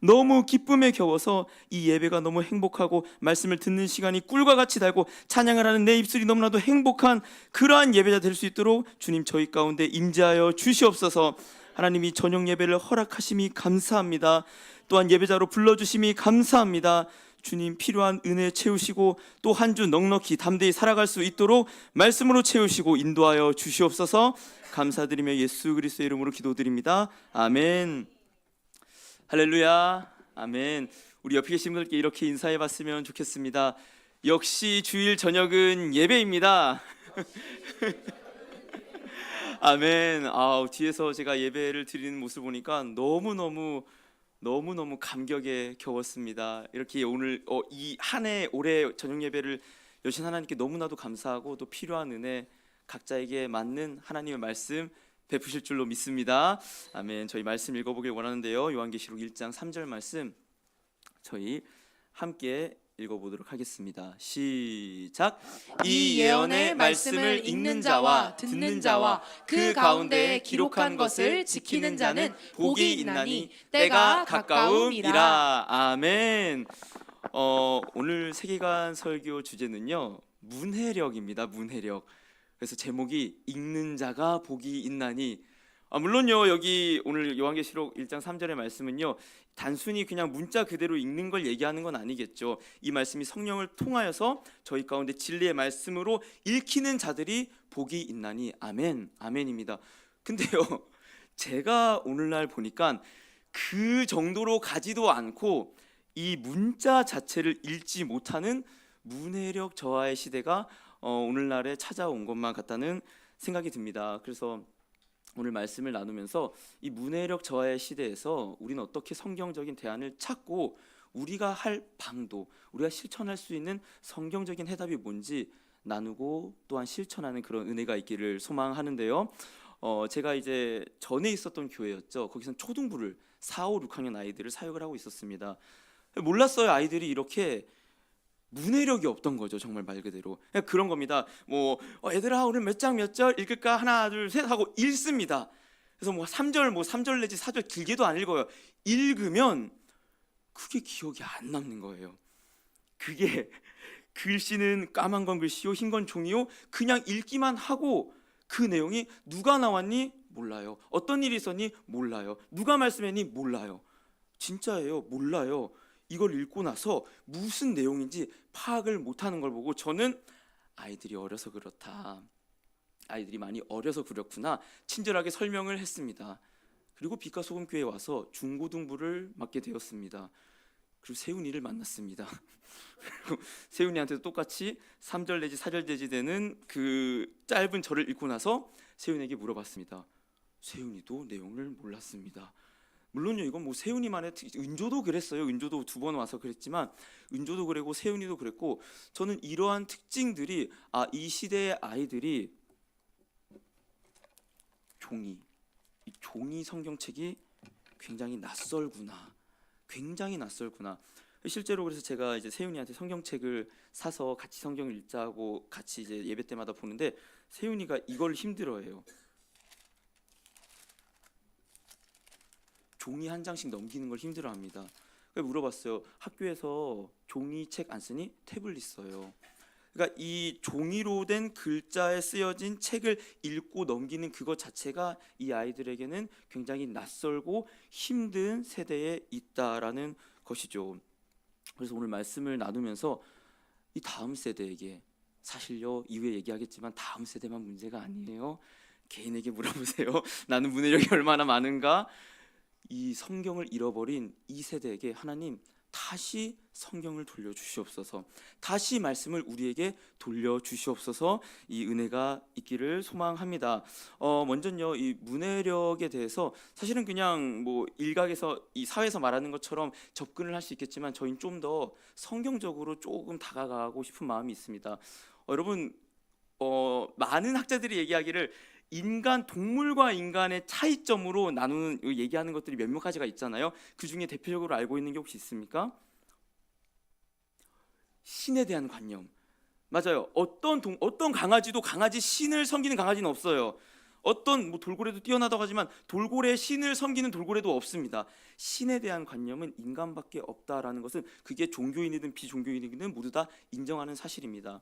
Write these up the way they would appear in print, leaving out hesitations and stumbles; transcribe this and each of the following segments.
너무 기쁨에 겨워서 이 예배가 너무 행복하고 말씀을 듣는 시간이 꿀과 같이 달고 찬양을 하는 내 입술이 너무나도 행복한 그러한 예배자 될 수 있도록 주님 저희 가운데 임재하여 주시옵소서. 하나님이 저녁 예배를 허락하심이 감사합니다. 또한 예배자로 불러주심이 감사합니다. 주님 필요한 은혜 채우시고 또 한 주 넉넉히 담대히 살아갈 수 있도록 말씀으로 채우시고 인도하여 주시옵소서. 감사드리며 예수 그리스도의 이름으로 기도드립니다. 아멘. 할렐루야. 아멘. 우리 옆에 계신 분들께 이렇게 인사해 봤으면 좋겠습니다. 역시 주일 저녁은 예배입니다. 아멘. 뒤에서 제가 예배를 드리는 모습을 보니까 너무너무 감격에 겨웠습니다. 이렇게 오늘 이 한 해 올해 저녁 예배를 여신 하나님께 너무나도 감사하고 또 필요한 은혜 각자에게 맞는 하나님의 말씀 베푸실 줄로 믿습니다. 아멘. 저희 말씀 읽어보길 원하는데요. 요한계시록 1장 3절 말씀 저희 함께 읽어보도록 하겠습니다. 시작. 이 예언의 말씀을 읽는 자와 듣는 자와 그 가운데 기록한 것을 지키는 자는 복이 있나니 때가 가까움이라. 아멘. 오늘 세계관 설교 주제는요, 문해력입니다. 문해력. 그래서 제목이 읽는 자가 복이 있나니. 물론요, 여기 오늘 요한계시록 1장 3절의 말씀은요, 단순히 그냥 문자 그대로 읽는 걸 얘기하는 건 아니겠죠. 이 말씀이 성령을 통하여서 저희 가운데 진리의 말씀으로 읽히는 자들이 복이 있나니. 아멘. 아멘입니다. 근데요, 제가 오늘날 보니까 그 정도로 가지도 않고 이 문자 자체를 읽지 못하는 문해력 저하의 시대가 오늘날에 찾아온 것만 같다는 생각이 듭니다. 그래서 오늘 말씀을 나누면서 이 문해력 저하의 시대에서 우리는 어떻게 성경적인 대안을 찾고 우리가 할 방도, 우리가 실천할 수 있는 성경적인 해답이 뭔지 나누고 또한 실천하는 그런 은혜가 있기를 소망하는데요. 제가 이제 전에 있었던 교회였죠. 거기서는 초등부를 4, 5, 6학년 아이들을 사역을 하고 있었습니다. 몰랐어요. 아이들이 이렇게 문해력이 없던 거죠. 정말 말 그대로 그냥 그런 겁니다. 얘들아 오늘 몇 장 몇 절 읽을까? 하나 둘 셋 하고 읽습니다. 그래서 3절 내지 4절 길게도 안 읽어요. 읽으면 그게 기억이 안 남는 거예요. 그게 글씨는 까만 건 글씨요 흰 건 종이요. 그냥 읽기만 하고 그 내용이 누가 나왔니? 몰라요. 어떤 일이 있었니? 몰라요. 누가 말씀했니? 몰라요. 진짜예요. 몰라요. 이걸 읽고 나서 무슨 내용인지 파악을 못하는 걸 보고 저는 아이들이 어려서 그렇다, 아이들이 많이 어려서 그렇구나 친절하게 설명을 했습니다. 그리고 빛과 소금 교회에 와서 중고등부를 맡게 되었습니다. 그리고 세훈이를 만났습니다. 그리고 세훈이한테도 똑같이 3절 내지 4절 내지 되는 그 짧은 절을 읽고 나서 세훈에게 물어봤습니다. 세훈이도 내용을 몰랐습니다. 물론요, 이건 세훈이만의 은조도 그랬어요. 은조도 2번 와서 그랬지만 은조도 그랬고 세훈이도 그랬고 저는 이러한 특징들이 이 시대의 아이들이 이 종이 성경책이 굉장히 낯설구나. 실제로 그래서 제가 이제 세훈이한테 성경책을 사서 같이 성경을 읽자고 같이 이제 예배 때마다 보는데 세훈이가 이걸 힘들어해요. 종이 한 장씩 넘기는 걸 힘들어합니다. 그래서 물어봤어요. 학교에서 종이책 안 쓰니? 태블릿 써요. 그러니까 이 종이로 된 글자에 쓰여진 책을 읽고 넘기는 그것 자체가 이 아이들에게는 굉장히 낯설고 힘든 세대에 있다라는 것이죠. 그래서 오늘 말씀을 나누면서 이 다음 세대에게, 사실요 이후에 얘기하겠지만 다음 세대만 문제가 아니에요. 개인에게 물어보세요. 나는 문해력이 얼마나 많은가? 이 성경을 잃어버린 이 세대에게 하나님 다시 성경을 돌려주시옵소서. 다시 말씀을 우리에게 돌려주시옵소서. 이 은혜가 있기를 소망합니다. 먼저요, 이 문해력에 대해서 사실은 그냥 일각에서 이 사회에서 말하는 것처럼 접근을 할 수 있겠지만 저희는 좀 더 성경적으로 조금 다가가고 싶은 마음이 있습니다. 여러분, 많은 학자들이 얘기하기를 동물과 인간의 차이점으로 나누는 얘기하는 것들이 몇몇 가지가 있잖아요. 그 중에 대표적으로 알고 있는 게 혹시 있습니까? 신에 대한 관념. 맞아요. 어떤 강아지도 신을 섬기는 강아지는 없어요. 어떤 뭐 돌고래도 뛰어나다고 하지만 돌고래 신을 섬기는 돌고래도 없습니다. 신에 대한 관념은 인간밖에 없다라는 것은 그게 종교인이든 비종교인이든 모두 다 인정하는 사실입니다.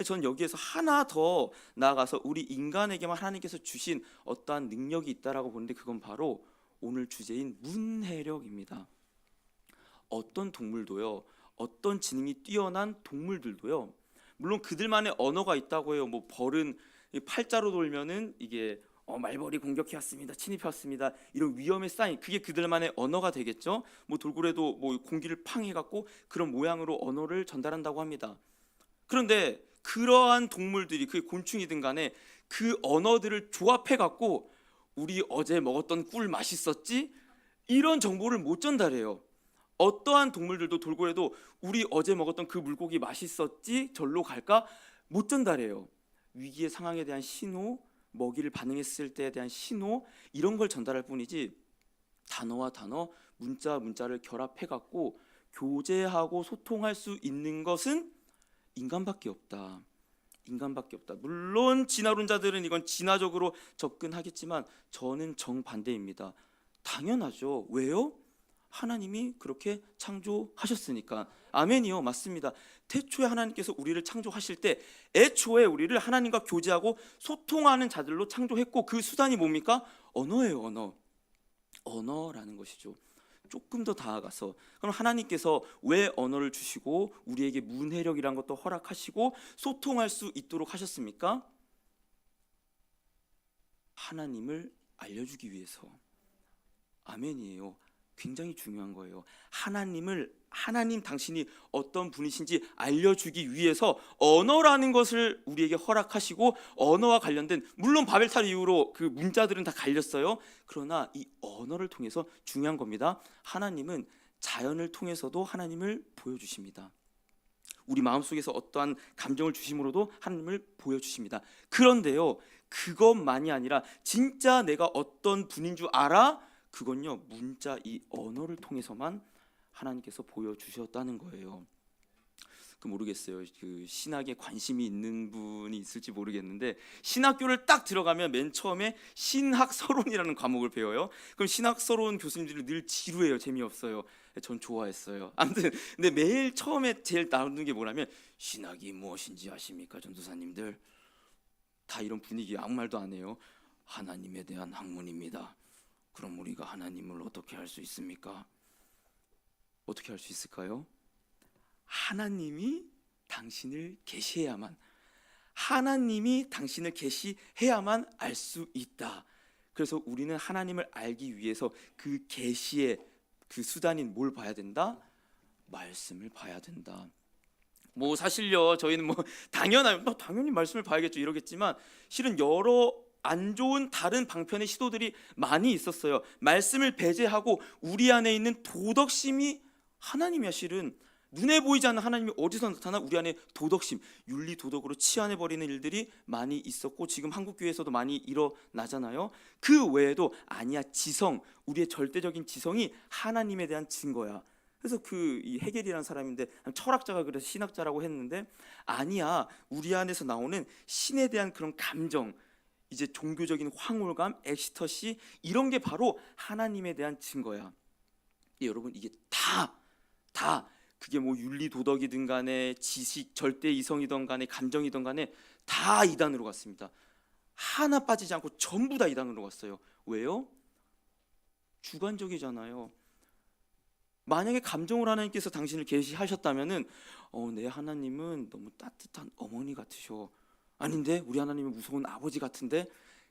저는 여기에서 하나 더 나아가서 우리 인간에게만 하나님께서 주신 어떠한 능력이 있다라고 보는데 그건 바로 오늘 주제인 문해력입니다. 어떤 동물도요, 어떤 지능이 뛰어난 동물들도요, 물론 그들만의 언어가 있다고 해요. 뭐 벌은 팔자로 돌면은 이게 말벌이 공격해 왔습니다, 침입해 왔습니다, 이런 위험의 사인, 그게 그들만의 언어가 되겠죠. 뭐 돌고래도 뭐 공기를 팡 해갖고 그런 모양으로 언어를 전달한다고 합니다. 그런데 그러한 동물들이, 그게 곤충이든 간에 그 언어들을 조합해갖고 우리 어제 먹었던 꿀 맛있었지? 이런 정보를 못 전달해요. 어떠한 동물들도 돌고래도 우리 어제 먹었던 그 물고기 맛있었지? 절로 갈까? 못 전달해요. 위기의 상황에 대한 신호, 먹이를 반응했을 때에 대한 신호, 이런 걸 전달할 뿐이지 단어와 단어, 문자를 결합해갖고 교제하고 소통할 수 있는 것은 인간밖에 없다. 인간밖에 없다. 물론 진화론자들은 이건 진화적으로 접근하겠지만 저는 정반대입니다. 당연하죠. 왜요? 하나님이 그렇게 창조하셨으니까. 아멘이요. 맞습니다. 태초에 하나님께서 우리를 창조하실 때 애초에 우리를 하나님과 교제하고 소통하는 자들로 창조했고, 그 수단이 뭡니까? 언어예요. 언어라는 것이죠. 조금 더 나아가서, 그럼 하나님께서 왜 언어를 주시고 우리에게 문해력이란 것도 허락하시고 소통할 수 있도록 하셨습니까? 하나님을 알려주기 위해서. 아멘이에요. 굉장히 중요한 거예요. 하나님 당신이 어떤 분이신지 알려주기 위해서 언어라는 것을 우리에게 허락하시고, 언어와 관련된, 물론 바벨탑 이후로 그 문자들은 다 갈렸어요. 그러나 이 언어를 통해서 중요한 겁니다. 하나님은 자연을 통해서도 하나님을 보여주십니다. 우리 마음속에서 어떠한 감정을 주심으로도 하나님을 보여주십니다. 그런데요, 그것만이 아니라 진짜 내가 어떤 분인 줄 알아? 그건요, 문자, 이 언어를 통해서만 하나님께서 보여주셨다는 거예요. 그 모르겠어요. 그 신학에 관심이 있는 분이 있을지 모르겠는데, 신학교를 딱 들어가면 맨 처음에 신학서론이라는 과목을 배워요. 그럼 신학서론 교수님들이 늘 지루해요. 재미없어요. 전 좋아했어요. 아무튼 근데 매일 처음에 제일 나오는 게 뭐냐면, 신학이 무엇인지 아십니까, 전도사님들? 다 이런 분위기, 아무 말도 안 해요. 하나님에 대한 학문입니다. 그럼 우리가 하나님을 어떻게 할 수 있습니까? 어떻게 할 수 있을까요? 하나님이 당신을 계시해야만, 하나님이 당신을 계시해야만 알 수 있다. 그래서 우리는 하나님을 알기 위해서 그 계시의 그 수단인 뭘 봐야 된다? 말씀을 봐야 된다. 뭐 사실요, 저희는 뭐 당연히 말씀을 봐야겠죠 이러겠지만, 실은 여러 안 좋은 다른 방편의 시도들이 많이 있었어요. 말씀을 배제하고 우리 안에 있는 도덕심이, 하나님이야 실은 눈에 보이지 않는 하나님이 어디서 나타나? 우리 안에 도덕심, 윤리 도덕으로 치환해버리는 일들이 많이 있었고, 지금 한국교회에서도 많이 일어나잖아요. 그 외에도 아니야, 지성, 우리의 절대적인 지성이 하나님에 대한 증거야. 그래서 이 헤겔이라는 사람인데, 철학자가 그래서 신학자라고 했는데, 아니야, 우리 안에서 나오는 신에 대한 그런 감정, 이제 종교적인 황홀감, 엑스터시, 이런 게 바로 하나님에 대한 증거야. 여러분, 이게 다 그게 뭐 윤리 도덕이든 간에 지식, 절대 이성이든 간에 감정이든 간에 다 이단으로 갔습니다. 하나 빠지지 않고 전부 다 이단으로 갔어요. 왜요? 주관적이잖아요. 만약에 감정으로 하나님께서 당신을 계시하셨다면은 내 하나님은 너무 따뜻한 어머니 같으셔. 아닌데 우리 하나님은 무서운 아버지 같은데.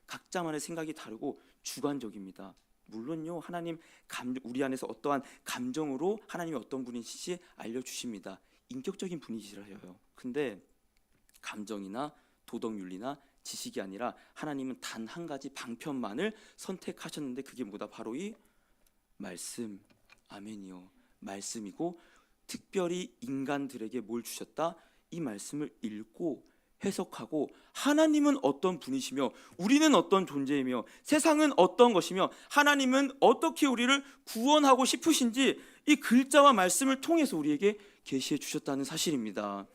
각자만의 생각이 다르고 주관적입니다. 물론요, 하나님 우리 안에서 어떠한 감정으로 하나님이 어떤 분이신지 알려주십니다. 인격적인 분이시라요. 근데 감정이나 도덕윤리나 지식이 아니라 하나님은 단 한 가지 방편만을 선택하셨는데, 그게 뭐다? 바로 이 말씀. 아멘이요. 말씀이고, 특별히 인간들에게 뭘 주셨다? 이 말씀을 읽고 해석하고, 하나님은 어떤 분이시며 우리는 어떤 존재이며 세상은 어떤 것이며 하나님은 어떻게 우리를 구원하고 싶으신지 이 글자와 말씀을 통해서 우리에게 계시해 주셨다는 사실입니다.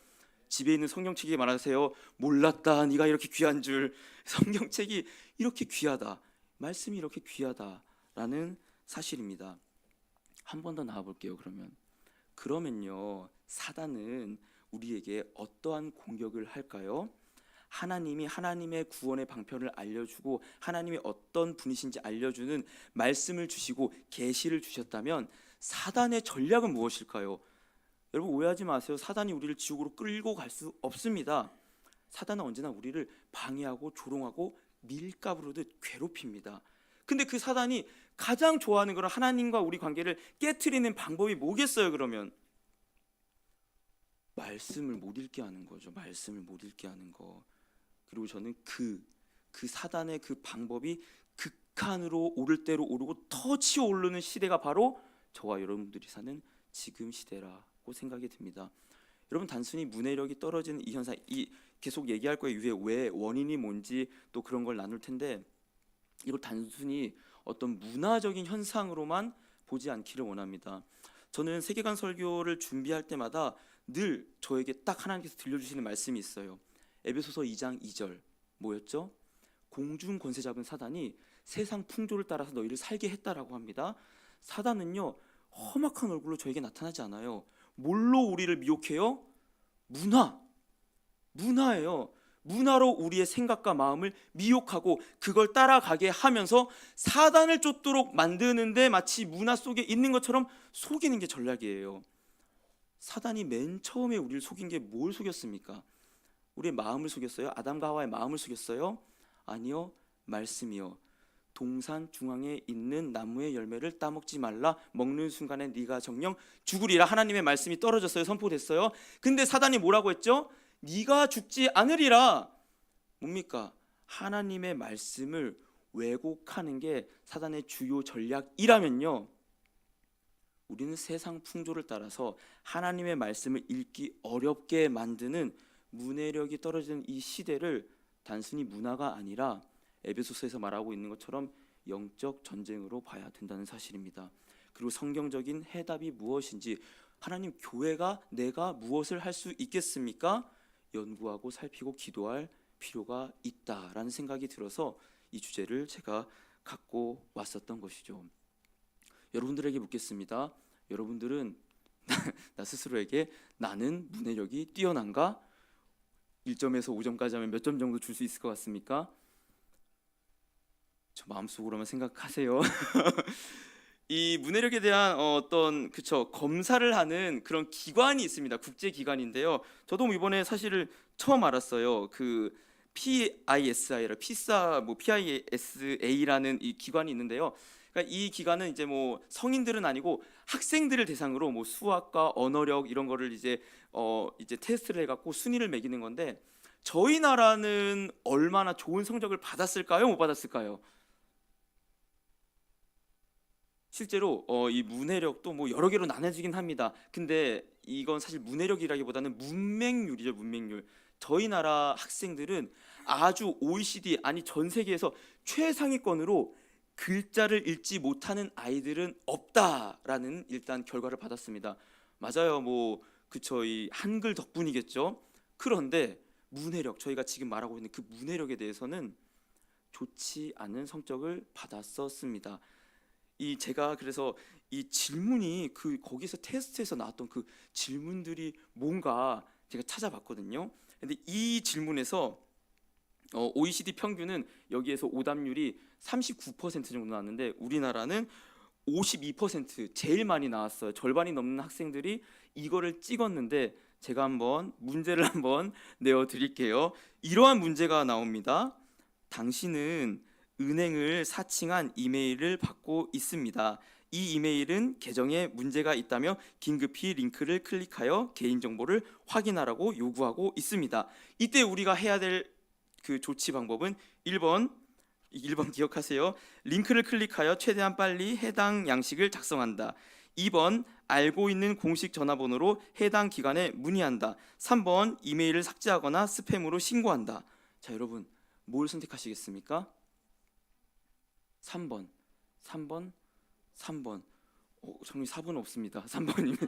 집에 있는 성경책이 말하세요. 몰랐다. 네가 이렇게 귀한 줄. 성경책이 이렇게 귀하다. 말씀이 이렇게 귀하다라는 사실입니다. 한 번 더 나와 볼게요. 그러면요. 사단은 우리에게 어떠한 공격을 할까요? 하나님이 하나님의 구원의 방편을 알려주고 하나님이 어떤 분이신지 알려주는 말씀을 주시고 계시를 주셨다면 사단의 전략은 무엇일까요? 여러분 오해하지 마세요. 사단이 우리를 지옥으로 끌고 갈 수 없습니다. 사단은 언제나 우리를 방해하고 조롱하고 밀가부르듯 괴롭힙니다. 근데 그 사단이 가장 좋아하는 건 하나님과 우리 관계를 깨트리는 방법이 뭐겠어요? 그러면 말씀을 못 읽게 하는 거죠. 말씀을 못 읽게 하는 거. 그리고 저는 그 사단의 그 방법이 극한으로 오를 대로 오르고 더 치어오르는 시대가 바로 저와 여러분들이 사는 지금 시대라고 생각이 듭니다. 여러분 단순히 문해력이 떨어지는 이 현상, 계속 얘기할 거예요. 이후에 왜 원인이 뭔지 또 그런 걸 나눌 텐데 이걸 단순히 어떤 문화적인 현상으로만 보지 않기를 원합니다. 저는 세계관 설교를 준비할 때마다 늘 저에게 딱 하나님께서 들려주시는 말씀이 있어요. 에베소서 2장 2절 뭐였죠? 공중 권세 잡은 사단이 세상 풍조를 따라서 너희를 살게 했다라고 합니다. 사단은요 험악한 얼굴로 저에게 나타나지 않아요. 뭘로 우리를 미혹해요? 문화예요. 문화로 우리의 생각과 마음을 미혹하고 그걸 따라가게 하면서 사단을 쫓도록 만드는데 마치 문화 속에 있는 것처럼 속이는 게 전략이에요. 사단이 맨 처음에 우리를 속인 게 뭘 속였습니까? 우리의 마음을 속였어요? 아담과 하와의 마음을 속였어요? 아니요, 말씀이요. 동산 중앙에 있는 나무의 열매를 따먹지 말라. 먹는 순간에 네가 정녕 죽으리라. 하나님의 말씀이 떨어졌어요. 선포됐어요. 근데 사단이 뭐라고 했죠? 네가 죽지 않으리라. 뭡니까? 하나님의 말씀을 왜곡하는 게 사단의 주요 전략이라면요, 우리는 세상 풍조를 따라서 하나님의 말씀을 읽기 어렵게 만드는 문해력이 떨어지는 이 시대를 단순히 문화가 아니라 에베소서에서 말하고 있는 것처럼 영적 전쟁으로 봐야 된다는 사실입니다. 그리고 성경적인 해답이 무엇인지, 하나님 교회가 내가 무엇을 할 수 있겠습니까? 연구하고 살피고 기도할 필요가 있다라는 생각이 들어서 이 주제를 제가 갖고 왔었던 것이죠. 여러분들에게 묻겠습니다. 여러분들은 나 스스로에게 나는 문해력이 뛰어난가? 1점에서 5점까지 하면 몇 점 정도 줄 수 있을 것 같습니까? 저 마음속으로만 생각하세요. 이 문해력에 대한 어떤 검사를 하는 그런 기관이 있습니다. 국제 기관인데요. 저도 이번에 사실을 처음 알았어요. 그 PISI라 PISA라는 이 기관이 있는데요. 그러니까 이 기관은 이제 성인들은 아니고 학생들을 대상으로 수학과 언어력 이런 거를 이제 테스트를 해갖고 순위를 매기는 건데, 저희 나라는 얼마나 좋은 성적을 받았을까요? 못 받았을까요? 실제로 이 문해력도 여러 개로 나눠지긴 합니다. 근데 이건 사실 문해력이라기보다는 문맹률이죠. 문맹률. 저희 나라 학생들은 아주 OECD 아니 전 세계에서 최상위권으로 글자를 읽지 못하는 아이들은 없다라는 일단 결과를 받았습니다. 맞아요. 이 한글 덕분이겠죠. 그런데 문해력, 저희가 지금 말하고 있는 그 문해력에 대해서는 좋지 않은 성적을 받았었습니다. 제가 그래서 이 질문이 거기서 테스트에서 나왔던 그 질문들이 뭔가 제가 찾아봤거든요. 근데 이 질문에서 OECD 평균은 여기에서 오답률이 39% 정도 나왔는데 우리나라는 52% 제일 많이 나왔어요. 절반이 넘는 학생들이 이거를 찍었는데 제가 한번 문제를 한번 내어 드릴게요. 이러한 문제가 나옵니다. 당신은 은행을 사칭한 이메일을 받고 있습니다. 이 이메일은 계정에 문제가 있다며 긴급히 링크를 클릭하여 개인정보를 확인하라고 요구하고 있습니다. 이때 우리가 해야 될 그 조치 방법은 1번 기억하세요. 링크를 클릭하여 최대한 빨리 해당 양식을 작성한다. 2번 알고 있는 공식 전화번호로 해당 기관에 문의한다. 3번 이메일을 삭제하거나 스팸으로 신고한다. 자, 여러분 뭘 선택하시겠습니까? 3번. 정리 4번 없습니다. 3번이면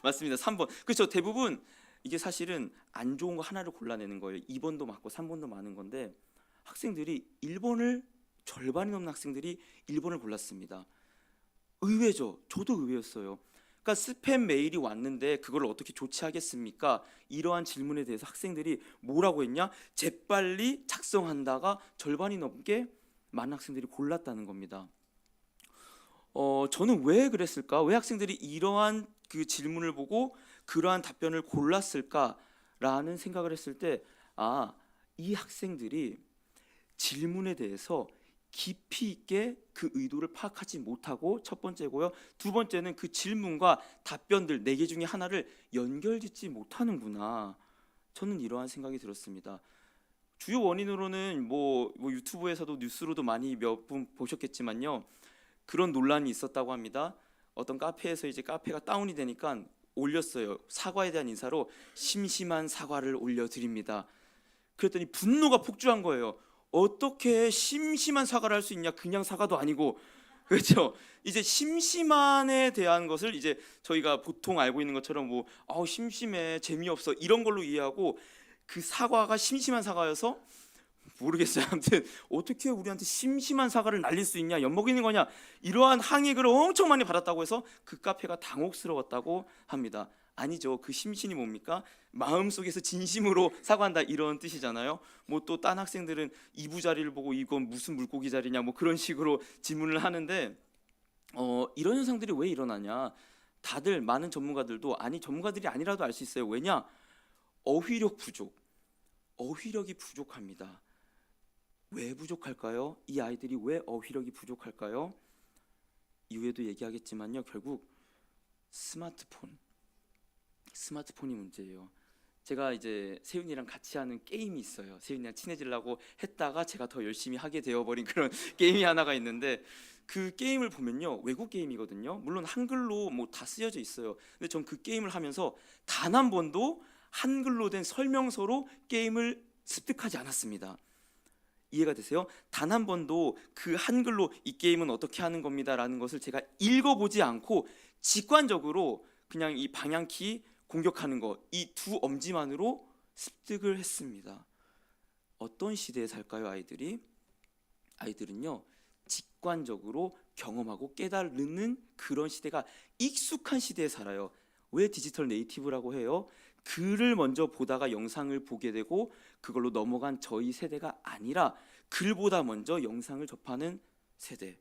맞습니다. 3번. 그렇죠. 대부분 이게 사실은 안 좋은 거 하나를 골라내는 거예요. 2번도 맞고 3번도 많은 건데 학생들이 1번을 절반이 넘는 학생들이 1번을 골랐습니다. 의외죠. 저도 의외였어요. 그러니까 스팸 메일이 왔는데 그걸 어떻게 조치하겠습니까? 이러한 질문에 대해서 학생들이 뭐라고 했냐? 재빨리 작성한다가 절반이 넘게 많은 학생들이 골랐다는 겁니다. 저는 왜 그랬을까? 왜 학생들이 이러한 그 질문을 보고 그러한 답변을 골랐을까라는 생각을 했을 때, 이 학생들이 질문에 대해서 깊이 있게 그 의도를 파악하지 못하고 첫 번째고요. 두 번째는 그 질문과 답변들 4개 중에 하나를 연결짓지 못하는구나. 저는 이러한 생각이 들었습니다. 주요 원인으로는 뭐 유튜브에서도 뉴스로도 많이 몇 분 보셨겠지만요. 그런 논란이 있었다고 합니다. 어떤 카페에서 이제 카페가 다운이 되니까 올렸어요. 사과에 대한 인사로 심심한 사과를 올려드립니다. 그랬더니 분노가 폭주한 거예요. 어떻게 심심한 사과를 할 수 있냐? 그냥 사과도 아니고. 그렇죠? 이제 심심한에 대한 것을 이제 저희가 보통 알고 있는 것처럼 뭐 심심해, 재미없어 이런 걸로 이해하고 그 사과가 심심한 사과여서 모르겠어요. 아무튼 어떻게 우리한테 심심한 사과를 날릴 수 있냐? 엿먹이는 거냐? 이러한 항의글을 엄청 많이 받았다고 해서 그 카페가 당혹스러웠다고 합니다. 아니죠. 그 심신이 뭡니까? 마음속에서 진심으로 사과한다 이런 뜻이잖아요. 뭐 또 딴 학생들은 이부 자리를 보고 이건 무슨 물고기 자리냐 뭐 그런 식으로 질문을 하는데 이런 현상들이 왜 일어나냐? 다들 많은 전문가들도 전문가들이 아니라도 알 수 있어요. 왜냐? 어휘력 부족. 어휘력이 부족합니다. 왜 부족할까요? 이 아이들이 왜 어휘력이 부족할까요? 이후에도 얘기하겠지만요. 결국 스마트폰이 문제예요. 제가 이제 세윤이랑 같이 하는 게임이 있어요. 세윤이랑 친해지려고 했다가 제가 더 열심히 하게 되어버린 그런 게임이 하나가 있는데 그 게임을 보면요. 외국 게임이거든요. 물론 한글로 뭐 다 쓰여져 있어요. 근데 전 그 게임을 하면서 단 한 번도 한글로 된 설명서로 게임을 습득하지 않았습니다. 이해가 되세요? 단 한 번도 그 한글로 이 게임은 어떻게 하는 겁니다라는 것을 제가 읽어보지 않고 직관적으로 그냥 이 방향키 공격하는 것, 이 두 엄지만으로 습득을 했습니다. 어떤 시대에 살까요, 아이들이? 아이들은요, 직관적으로 경험하고 깨달는 그런 시대가 익숙한 시대에 살아요. 왜 디지털 네이티브라고 해요? 글을 먼저 보다가 영상을 보게 되고 그걸로 넘어간 저희 세대가 아니라 글보다 먼저 영상을 접하는 세대.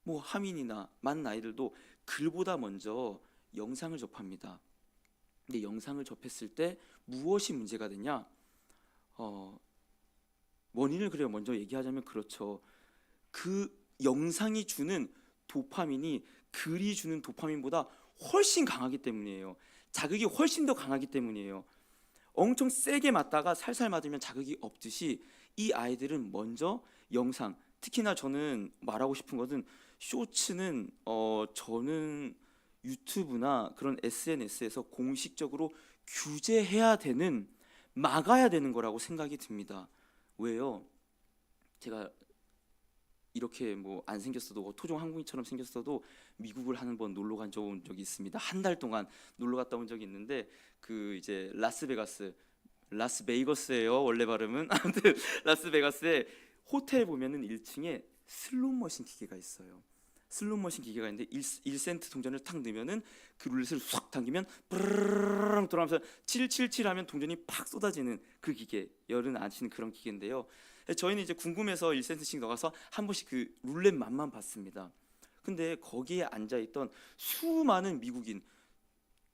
뭐 하민이나 많은 아이들도 글보다 먼저 영상을 접합니다. 근데 영상을 접했을 때 무엇이 문제가 되냐? 원인을 그래요. 먼저 얘기하자면 그렇죠. 그 영상이 주는 도파민이 글이 주는 도파민보다 훨씬 강하기 때문이에요. 자극이 훨씬 더 강하기 때문이에요. 엄청 세게 맞다가 살살 맞으면 자극이 없듯이 이 아이들은 먼저 영상, 특히나 저는 말하고 싶은 것은 쇼츠는 저는 유튜브나 그런 SNS에서 공식적으로 규제해야 되는, 막아야 되는 거라고 생각이 듭니다. 왜요? 제가 이렇게 뭐 안 생겼어도 토종 한국인처럼 생겼어도 미국을 한 번 놀러 간 적이 있습니다. 한 달 동안 놀러 갔다 온 적이 있는데 그 이제 라스베이거스예요. 원래 발음은 아무튼 라스베가스에 호텔 보면은 1층에 슬롯머신 기계가 있어요. 슬롯머신 기계가 있는데 1센트 동전을 탁 넣으면은 그 룰렛을 확 당기면 브르르르 돌아가면서 777 하면 동전이 팍 쏟아지는 그 기계. 열은 아시는 그런 기계인데요. 저희는 이제 궁금해서 1센트씩 넣어서 한 번씩 그 룰렛 맛만 봤습니다. 근데 거기에 앉아있던 수많은 미국인,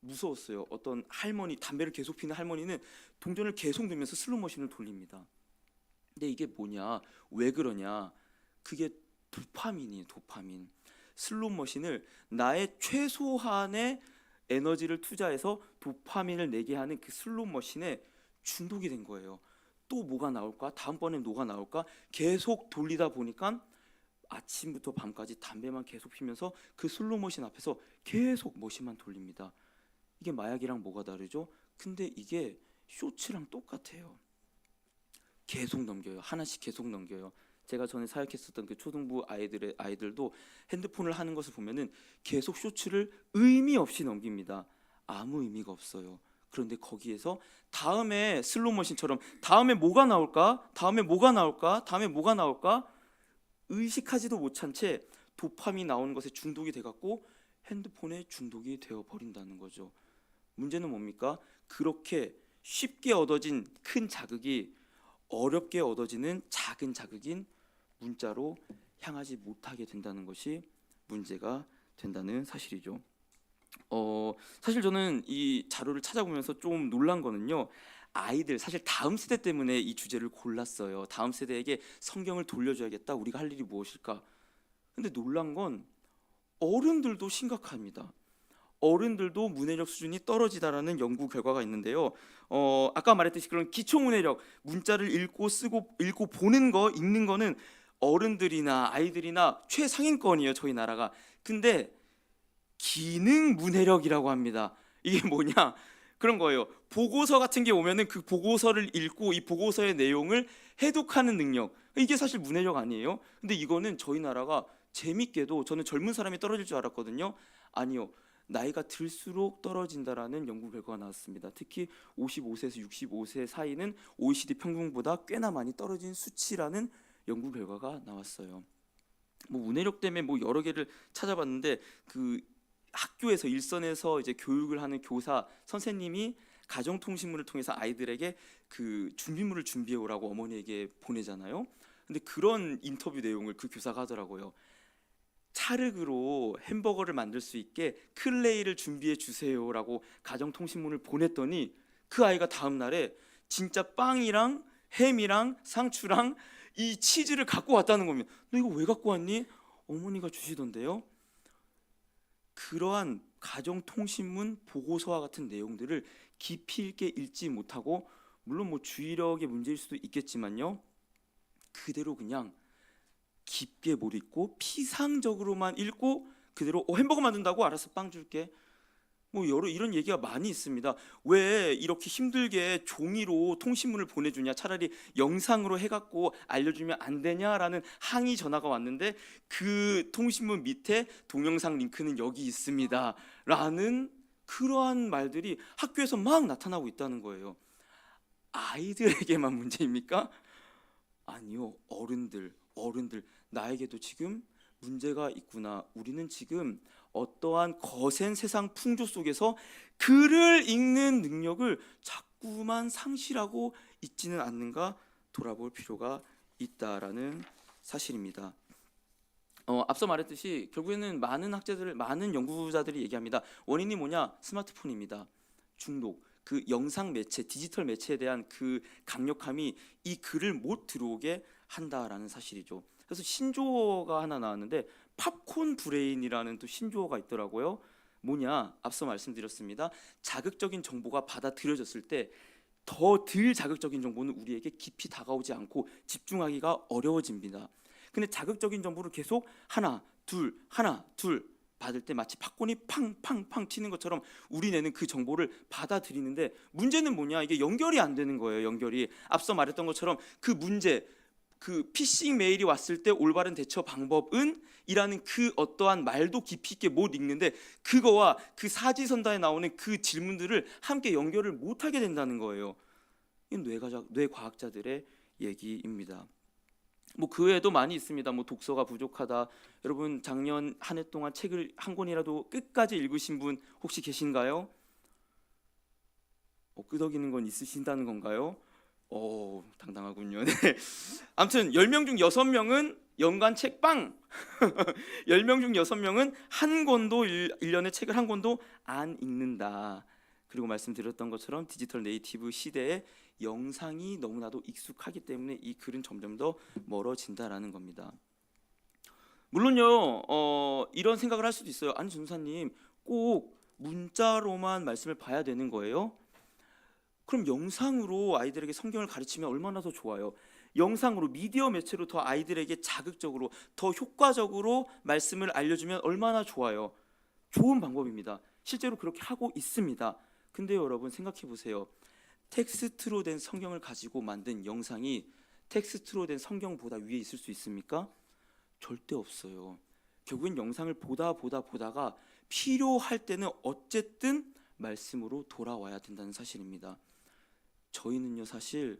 무서웠어요. 어떤 할머니, 담배를 계속 피는 할머니는 동전을 계속 넣으면서 슬롯머신을 돌립니다. 근데 이게 뭐냐? 왜 그러냐? 그게 도파민이에요. 도파민. 슬롯머신을 나의 최소한의 에너지를 투자해서 도파민을 내게 하는 그 슬롯머신에 중독이 된 거예요. 또 뭐가 나올까? 다음번엔 뭐가 나올까? 계속 돌리다 보니까 아침부터 밤까지 담배만 계속 피면서 그 슬롯머신 앞에서 계속 머신만 돌립니다. 이게 마약이랑 뭐가 다르죠? 근데 이게 쇼츠랑 똑같아요. 계속 넘겨요. 하나씩 계속 넘겨요. 제가 전에 사역했었던 그 초등부 아이들도 핸드폰을 하는 것을 보면은 계속 쇼츠를 의미 없이 넘깁니다. 아무 의미가 없어요. 그런데 거기에서 다음에 슬로모션처럼 다음에 뭐가 나올까? 다음에 뭐가 나올까? 다음에 뭐가 나올까? 의식하지도 못한 채 도파민 나오는 것에 중독이 돼갖고 핸드폰에 중독이 되어 버린다는 거죠. 문제는 뭡니까? 그렇게 쉽게 얻어진 큰 자극이 어렵게 얻어지는 작은 자극인 문자로 향하지 못하게 된다는 것이 문제가 된다는 사실이죠. 사실 저는 이 자료를 찾아보면서 좀 놀란 거는요. 아이들, 사실 다음 세대 때문에 이 주제를 골랐어요. 다음 세대에게 성경을 돌려줘야겠다. 우리가 할 일이 무엇일까? 근데 놀란 건 어른들도 심각합니다. 어른들도 문해력 수준이 떨어지다라는 연구 결과가 있는데요. 아까 말했듯이 그런 기초 문해력, 문자를 읽고 쓰고 읽고 보는 거, 읽는 거는 어른들이나 아이들이나 최상위권이에요, 저희 나라가. 근데 기능 문해력이라고 합니다. 이게 뭐냐? 그런 거예요. 보고서 같은 게 오면은 그 보고서를 읽고 이 보고서의 내용을 해독하는 능력. 이게 사실 문해력 아니에요? 근데 이거는 저희 나라가 재밌게도, 저는 젊은 사람이 떨어질 줄 알았거든요. 아니요. 나이가 들수록 떨어진다라는 연구 결과가 나왔습니다. 특히 55세에서 65세 사이는 OECD 평균보다 꽤나 많이 떨어진 수치라는 연구 결과가 나왔어요. 뭐 문해력 때문에 뭐 여러 개를 찾아봤는데 그 학교에서 일선에서 이제 교육을 하는 교사 선생님이 가정통신문을 통해서 아이들에게 그 준비물을 준비해 오라고 어머니에게 보내잖아요. 근데 그런 인터뷰 내용을 그 교사가 하더라고요. 찰흙으로 햄버거를 만들 수 있게 클레이를 준비해 주세요라고 가정통신문을 보냈더니 그 아이가 다음 날에 진짜 빵이랑 햄이랑 상추랑 이 치즈를 갖고 왔다는 겁니다. 너 이거 왜 갖고 왔니? 어머니가 주시던데요. 그러한 가정통신문 보고서와 같은 내용들을 깊이 있게 읽지 못하고, 물론 뭐 주의력의 문제일 수도 있겠지만요, 그대로 그냥 깊게 못 읽고 피상적으로만 읽고 그대로 햄버거 만든다고? 알았어, 빵 줄게. 뭐 여러 이런 얘기가 많이 있습니다. 왜 이렇게 힘들게 종이로 통신문을 보내주냐, 차라리 영상으로 해갖고 알려주면 안 되냐라는 항의 전화가 왔는데 그 통신문 밑에 동영상 링크는 여기 있습니다 라는 그러한 말들이 학교에서 막 나타나고 있다는 거예요. 아이들에게만 문제입니까? 아니요, 어른들 나에게도 지금 문제가 있구나. 우리는 지금 어떠한 거센 세상 풍조 속에서 글을 읽는 능력을 자꾸만 상실하고 있지는 않는가 돌아볼 필요가 있다라는 사실입니다. 앞서 말했듯이 결국에는 많은 학자들, 많은 연구자들이 얘기합니다. 원인이 뭐냐? 스마트폰입니다. 중독, 그 영상 매체, 디지털 매체에 대한 그 강력함이 이 글을 못 들어오게 한다라는 사실이죠. 그래서 신조어가 하나 나왔는데 팝콘 브레인이라는 또 신조어가 있더라고요. 뭐냐? 앞서 말씀드렸습니다. 자극적인 정보가 받아들여졌을 때 더 덜 자극적인 정보는 우리에게 깊이 다가오지 않고 집중하기가 어려워집니다. 근데 자극적인 정보를 계속 하나 둘 받을 때 마치 팝콘이 팡팡팡 튀는 것처럼 우리 뇌는 그 정보를 받아들이는데, 문제는 뭐냐? 이게 연결이 안 되는 거예요. 연결이. 앞서 말했던 것처럼 그 문제, 그 피싱 메일이 왔을 때 올바른 대처 방법은 이라는 그 어떠한 말도 깊이 있게 못 읽는데, 그거와 그 사지선다에 나오는 그 질문들을 함께 연결을 못하게 된다는 거예요. 이건 뇌과학자들의 얘기입니다. 뭐 그 외에도 많이 있습니다. 뭐 독서가 부족하다. 여러분 작년 한 해 동안 책을 한 권이라도 끝까지 읽으신 분 혹시 계신가요? 끄덕이는 건 있으신다는 건가요? 당당하군요. 네. 아무튼 10명 중 6명은 연간 책빵 10명 중 6명은 한 권도 1년에 책을 한 권도 안 읽는다. 그리고 말씀드렸던 것처럼 디지털 네이티브 시대에 영상이 너무나도 익숙하기 때문에 이 글은 점점 더 멀어진다라는 겁니다. 물론요, 이런 생각을 할 수도 있어요. 아니 전사님, 꼭 문자로만 말씀을 봐야 되는 거예요? 그럼 영상으로 아이들에게 성경을 가르치면 얼마나 더 좋아요. 영상으로, 미디어 매체로 더 아이들에게 자극적으로, 더 효과적으로 말씀을 알려주면 얼마나 좋아요. 좋은 방법입니다. 실제로 그렇게 하고 있습니다. 근데 여러분 생각해 보세요. 텍스트로 된 성경을 가지고 만든 영상이 텍스트로 된 성경보다 위에 있을 수 있습니까? 절대 없어요. 결국엔 영상을 보다가 필요할 때는 어쨌든 말씀으로 돌아와야 된다는 사실입니다. 저희는요 사실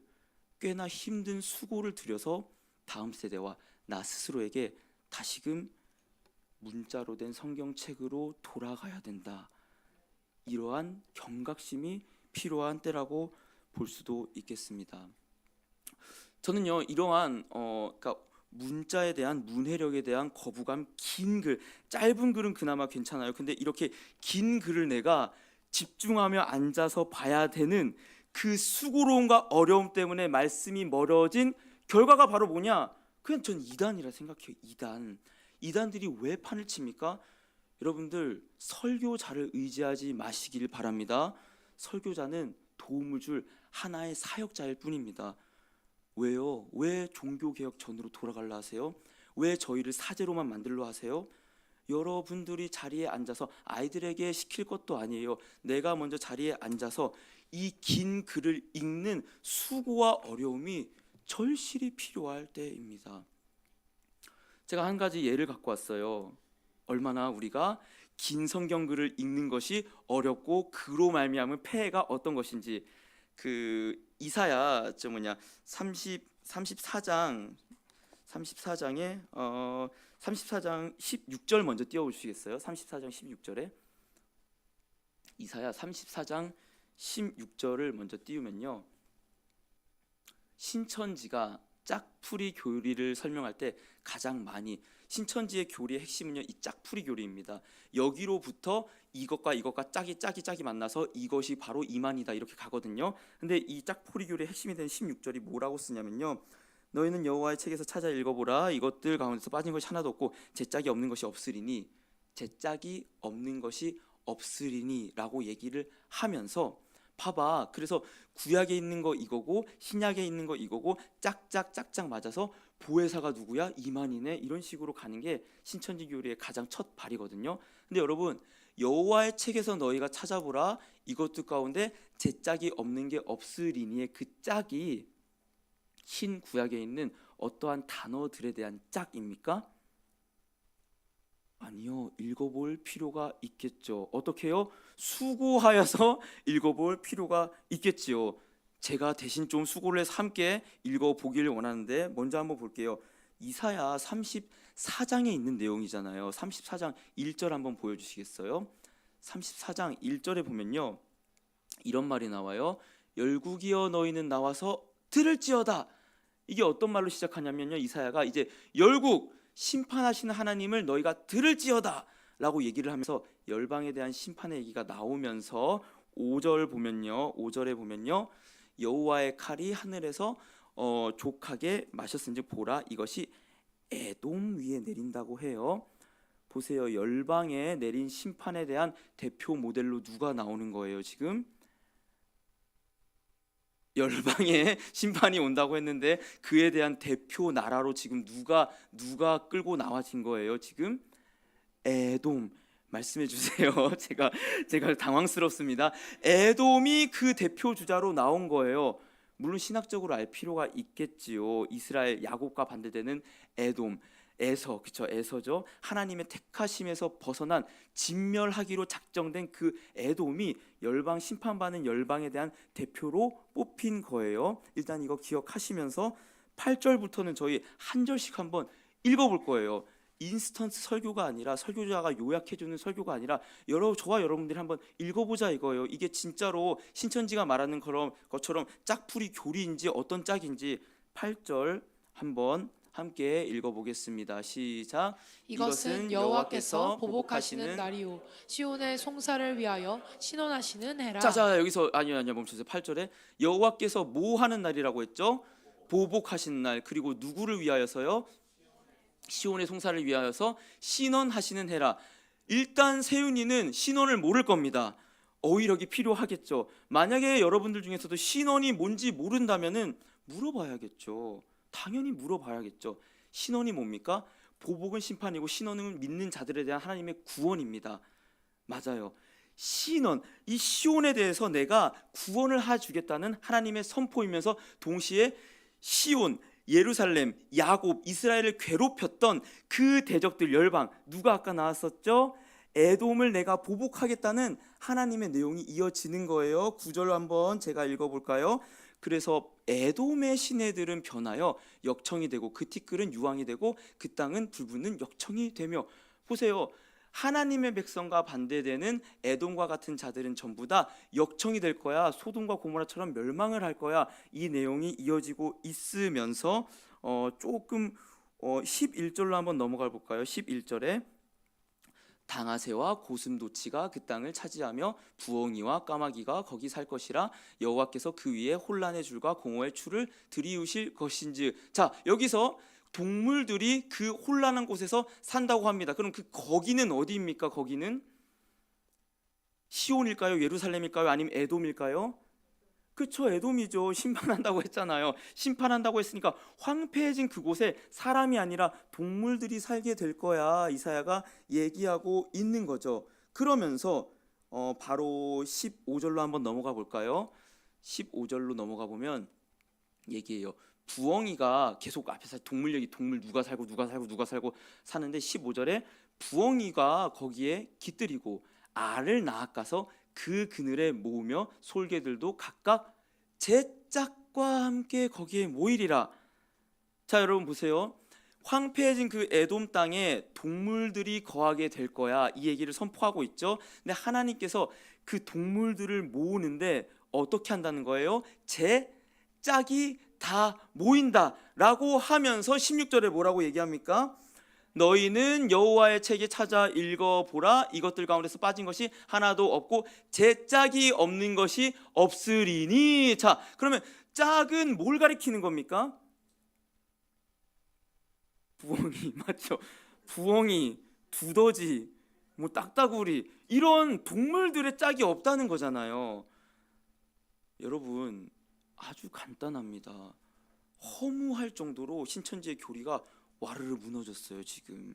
꽤나 힘든 수고를 들여서 다음 세대와 나 스스로에게 다시금 문자로 된 성경책으로 돌아가야 된다. 이러한 경각심이 필요한 때라고 볼 수도 있겠습니다. 저는요 이러한 그러니까 문자에 대한 문해력에 대한 거부감, 긴 글, 짧은 글은 그나마 괜찮아요. 근데 이렇게 긴 글을 내가 집중하며 앉아서 봐야 되는 그 수고로움과 어려움 때문에 말씀이 멀어진 결과가 바로 뭐냐? 그냥 전 이단이라 생각해요. 이단들이 왜 판을 칩니까? 여러분들 설교자를 의지하지 마시길 바랍니다. 설교자는 도움을 줄 하나의 사역자일 뿐입니다. 왜요? 왜 종교개혁 전으로 돌아가려 하세요? 왜 저희를 사제로만 만들려 하세요? 여러분들이 자리에 앉아서 아이들에게 시킬 것도 아니에요. 내가 먼저 자리에 앉아서 이 긴 글을 읽는 수고와 어려움이 절실히 필요할 때입니다. 제가 한 가지 예를 갖고 왔어요. 얼마나 우리가 긴 성경글을 읽는 것이 어렵고 그로 말미암은 폐해가 어떤 것인지. 그 이사야 34장 16절 먼저 띄워 주시겠어요? 34장 16절에 이사야 34장 16절을 먼저 띄우면요. 신천지가 짝풀이 교리를 설명할 때 가장 많이 신천지의 교리의 핵심은요 이 짝풀이 교리입니다. 여기로부터 이것과 짝이 만나서 이것이 바로 이만이다 이렇게 가거든요. 근데 이 짝풀이 교리의 핵심이 되는 16절이 뭐라고 쓰냐면요. 너희는 여호와의 책에서 찾아 읽어보라. 이것들 가운데서 빠진 것이 하나도 없고 제 짝이 없는 것이 없으리니 라고 얘기를 하면서 봐봐. 그래서 구약에 있는 거 이거고 신약에 있는 거 이거고 짝짝 맞아서 보혜사가 누구야? 이만희네. 이런 식으로 가는 게 신천지 교리의 가장 첫 발이거든요. 근데 여러분 여호와의 책에서 너희가 찾아보라. 이것들 가운데 제 짝이 없는 게 없으리니의 그 짝이 신 구약에 있는 어떠한 단어들에 대한 짝입니까? 아니요. 읽어볼 필요가 있겠죠. 어떻게 해요? 수고하여서 읽어볼 필요가 있겠지요. 제가 대신 좀 수고를 해서 함께 읽어보기를 원하는데 먼저 한번 볼게요. 이사야 34장에 있는 내용이잖아요. 34장 1절 한번 보여주시겠어요? 34장 1절에 보면요. 이런 말이 나와요. 열국이여 너희는 나와서 들을지어다. 이게 어떤 말로 시작하냐면요. 이사야가 이제 열국 심판하시는 하나님을 너희가 들을지어다 라고 얘기를 하면서 열방에 대한 심판의 얘기가 나오면서 5절에 보면요 여호와의 칼이 하늘에서 족하게 마셨은즉 보라 이것이 에돔 위에 내린다고 해요. 보세요. 열방에 내린 심판에 대한 대표 모델로 누가 나오는 거예요? 지금 열방에 심판이 온다고 했는데 그에 대한 대표 나라로 지금 누가 끌고 나와진 거예요? 지금 에돔. 말씀해 주세요. 제가 당황스럽습니다. 에돔이 그 대표 주자로 나온 거예요. 물론 신학적으로 알 필요가 있겠지요. 이스라엘 야곱과 반대되는 에돔. 에서죠. 하나님의 택하심에서 벗어난 진멸하기로 작정된 그 에돔이 열방 심판받는 열방에 대한 대표로 뽑힌 거예요. 일단 이거 기억하시면서 8절부터는 저희 한 절씩 한번 읽어볼 거예요. 인스턴트 설교가 아니라 설교자가 요약해주는 설교가 아니라 저와 여러분들이 한번 읽어보자 이거예요. 이게 진짜로 신천지가 말하는 것처럼 짝풀이 교리인지 어떤 짝인지 8절 한번 함께 읽어보겠습니다. 시작. 이것은 여호와께서 보복하시는 날이요 시온의 송사를 위하여 신원하시는 해라. 자 여기서 아니요 멈추세요. 8절에 여호와께서 뭐 하는 날이라고 했죠? 보복하시는 날. 그리고 누구를 위하여서요? 시온의 송사를 위하여서 신원하시는 해라. 일단 세윤이는 신원을 모를 겁니다. 어휘력이 필요하겠죠. 만약에 여러분들 중에서도 신원이 뭔지 모른다면은 물어봐야겠죠. 당연히 물어봐야겠죠. 신원이 뭡니까? 보복은 심판이고 신원은 믿는 자들에 대한 하나님의 구원입니다. 맞아요. 신원, 이 시온에 대해서 내가 구원을 해주겠다는 하나님의 선포이면서 동시에 시온, 예루살렘, 야곱, 이스라엘을 괴롭혔던 그 대적들 열방 누가 아까 나왔었죠? 에돔을 내가 보복하겠다는 하나님의 내용이 이어지는 거예요. 9절 한번 제가 읽어볼까요? 그래서 에돔의 시내들은 변하여 역청이 되고 그 티끌은 유황이 되고 그 땅은 불붙는 역청이 되며. 보세요. 하나님의 백성과 반대되는 에돔과 같은 자들은 전부 다 역청이 될 거야. 소돔과 고모라처럼 멸망을 할 거야. 이 내용이 이어지고 있으면서 조금 11절로 한번 넘어가 볼까요? 11절에 당아새와 고슴도치가 그 땅을 차지하며 부엉이와 까마귀가 거기 살 것이라 여호와께서 그 위에 혼란의 줄과 공허의 추를 들이우실 것인지. 자, 여기서 동물들이 그 혼란한 곳에서 산다고 합니다. 그럼 그 거기는 어디입니까? 거기는 시온일까요? 예루살렘일까요? 아니면 에돔일까요? 그쵸, 에돔이죠. 심판한다고 했잖아요. 심판한다고 했으니까 황폐해진 그곳에 사람이 아니라 동물들이 살게 될 거야, 이사야가 얘기하고 있는 거죠. 그러면서 바로 15절로 한번 넘어가 볼까요? 15절로 넘어가 보면 얘기해요. 부엉이가 계속 앞에서 동물 얘기, 동물 누가 살고 사는데 15절에 부엉이가 거기에 깃들이고 알을 낳아가서 그 그늘에 모으며 솔개들도 각각 제 짝과 함께 거기에 모이리라. 자, 여러분 보세요. 황폐해진 그 에돔 땅에 동물들이 거하게 될 거야, 이 얘기를 선포하고 있죠. 근데 하나님께서 그 동물들을 모으는데 어떻게 한다는 거예요? 제 짝이 다 모인다라고 하면서 16절에 뭐라고 얘기합니까? 너희는 여호와의 책에 찾아 읽어보라. 이것들 가운데서 빠진 것이 하나도 없고 제 짝이 없는 것이 없으리니. 자, 그러면 짝은 뭘 가리키는 겁니까? 부엉이, 맞죠? 부엉이, 두더지, 뭐 딱따구리, 이런 동물들의 짝이 없다는 거잖아요. 여러분, 아주 간단합니다. 허무할 정도로 신천지의 교리가 와르르 무너졌어요. 지금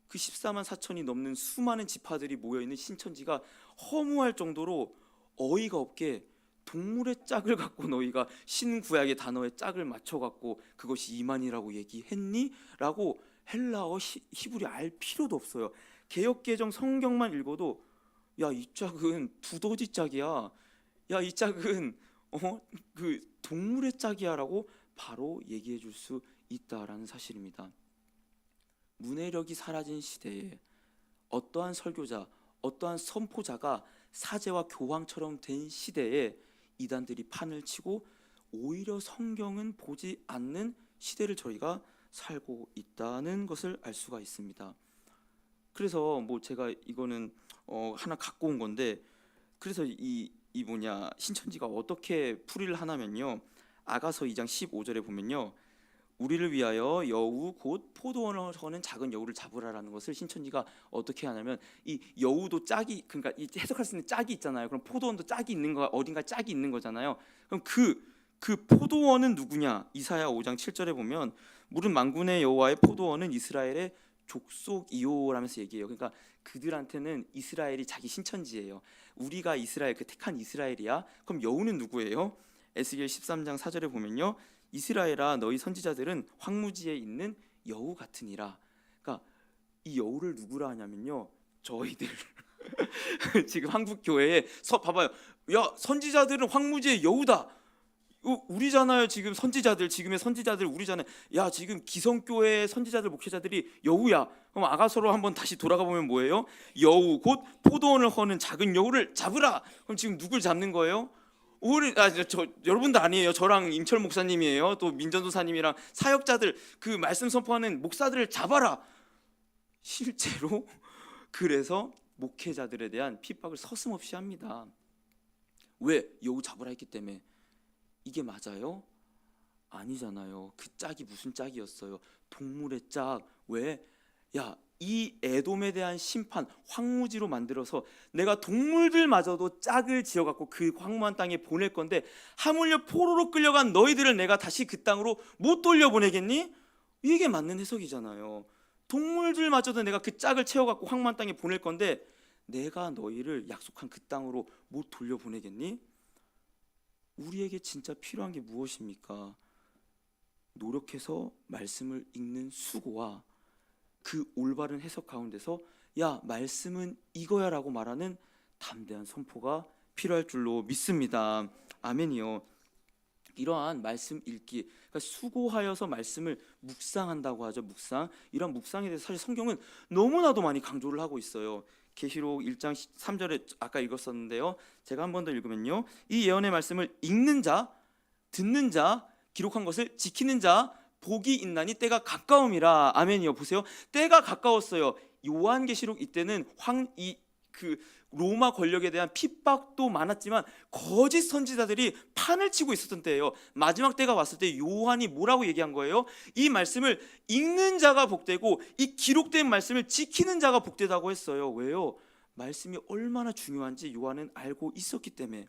그 14만 4천이 넘는 수많은 지파들이 모여있는 신천지가 허무할 정도로 어이가 없게 동물의 짝을 갖고 너희가 신구약의 단어에 짝을 맞춰갖고 그것이 이만이라고 얘기했니? 라고 헬라어 히브리 알 필요도 없어요. 개역개정 성경만 읽어도 야, 이 짝은 두더지 짝이야, 야, 이 짝은 그 동물의 짝이야 라고 바로 얘기해 줄 수 있다라는 사실입니다. 문해력이 사라진 시대에 어떠한 설교자, 어떠한 선포자가 사제와 교황처럼 된 시대에 이단들이 판을 치고 오히려 성경은 보지 않는 시대를 저희가 살고 있다는 것을 알 수가 있습니다. 그래서 뭐 제가 이거는 하나 갖고 온 건데, 그래서 이 신천지가 어떻게 풀이를 하냐면요, 아가서 2장 15절에 보면요, 우리를 위하여 여우 곧 포도원을 거는 작은 여우를 잡으라라는 것을 신천지가 어떻게 하냐면, 이 여우도 짝이, 그러니까 이 해석할 수 있는 짝이 있잖아요. 그럼 포도원도 짝이 있는 거, 어딘가 짝이 있는 거잖아요. 그럼 그 포도원은 누구냐? 이사야 5장 7절에 보면 물은 만군의 여호와의 포도원은 이스라엘의 족속이요라면서 얘기해요. 그러니까 그들한테는 이스라엘이 자기 신천지예요. 우리가 이스라엘, 그 택한 이스라엘이야. 그럼 여우는 누구예요? 에스겔 13장 4절에 보면요, 이스라엘아 너희 선지자들은 황무지에 있는 여우 같으니라. 그러니까 이 여우를 누구라 하냐면요, 저희들 지금 한국 교회에 봐봐요. 야, 선지자들은 황무지의 여우다. 우리잖아요. 지금 선지자들, 지금의 선지자들 우리잖아요. 야, 지금 기성교회 선지자들, 목회자들이 여우야. 그럼 아가서로 한번 다시 돌아가 보면 뭐예요? 여우 곧 포도원을 허는 작은 여우를 잡으라. 그럼 지금 누굴 잡는 거예요? 여러분들 아니에요. 저랑 임철 목사님이에요. 또 민전도사님이랑 사역자들, 그 말씀 선포하는 목사들을 잡아라. 실제로 그래서 목회자들에 대한 핍박을 서슴없이 합니다. 왜? 여우 잡으라 했기 때문에. 이게 맞아요? 아니잖아요. 그 짝이 무슨 짝이었어요? 동물의 짝. 왜? 야, 이 에돔에 대한 심판, 황무지로 만들어서 내가 동물들마저도 짝을 지어갖고 그 황무한 땅에 보낼 건데, 하물며 포로로 끌려간 너희들을 내가 다시 그 땅으로 못 돌려보내겠니? 이게 맞는 해석이잖아요. 동물들마저도 내가 그 짝을 채워갖고 황무한 땅에 보낼 건데 내가 너희를 약속한 그 땅으로 못 돌려보내겠니? 우리에게 진짜 필요한 게 무엇입니까? 노력해서 말씀을 읽는 수고와 그 올바른 해석 가운데서 야, 말씀은 이거야라고 말하는 담대한 선포가 필요할 줄로 믿습니다. 아멘이요. 이러한 말씀 읽기, 그러니까 수고하여서 말씀을 묵상한다고 하죠. 묵상. 이런 묵상에 대해서 사실 성경은 너무나도 많이 강조를 하고 있어요. 계시록 1장 3절에 아까 읽었었는데요. 제가 한 번 더 읽으면요. 이 예언의 말씀을 읽는 자, 듣는 자, 기록한 것을 지키는 자, 복이 있나니 때가 가까움이라. 아멘이요. 보세요. 때가 가까웠어요. 요한계시록 이때는 로마 권력에 대한 핍박도 많았지만 거짓 선지자들이 판을 치고 있었던 때예요. 마지막 때가 왔을 때 요한이 뭐라고 얘기한 거예요? 이 말씀을 읽는 자가 복되고 이 기록된 말씀을 지키는 자가 복되다고 했어요. 왜요? 말씀이 얼마나 중요한지 요한은 알고 있었기 때문에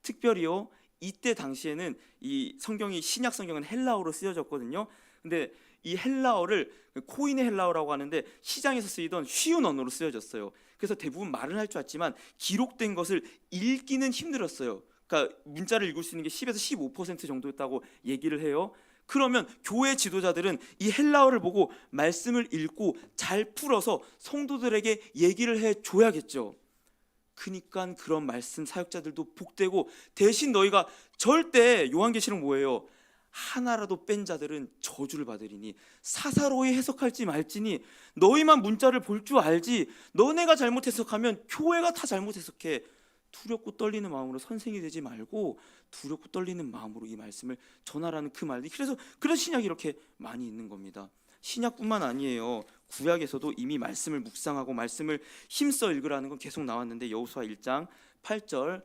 특별히요. 이때 당시에는 이 성경이 신약 성경은 헬라어로 쓰여졌거든요. 근데 이 헬라어를 코인의 헬라어라고 하는데 시장에서 쓰이던 쉬운 언어로 쓰여졌어요. 그래서 대부분 말은 할 줄 알지만 기록된 것을 읽기는 힘들었어요. 그러니까 문자를 읽을 수 있는 게 10에서 15% 정도였다고 얘기를 해요. 그러면 교회 지도자들은 이 헬라어를 보고 말씀을 읽고 잘 풀어서 성도들에게 얘기를 해줘야겠죠. 그러니까 그런 말씀 사역자들도 복되고, 대신 너희가 절대, 요한계시록 뭐예요? 하나라도 뺀 자들은 저주를 받으리니 사사로이 해석할지 말지니 너희만 문자를 볼 줄 알지 너네가 잘못 해석하면 교회가 다 잘못 해석해. 두렵고 떨리는 마음으로 선생이 되지 말고 두렵고 떨리는 마음으로 이 말씀을 전하라는 그 말이, 그래서 신약이 이렇게 많이 있는 겁니다. 신약뿐만 아니에요. 구약에서도 이미 말씀을 묵상하고 말씀을 힘써 읽으라는 건 계속 나왔는데, 여호수아 1장 8절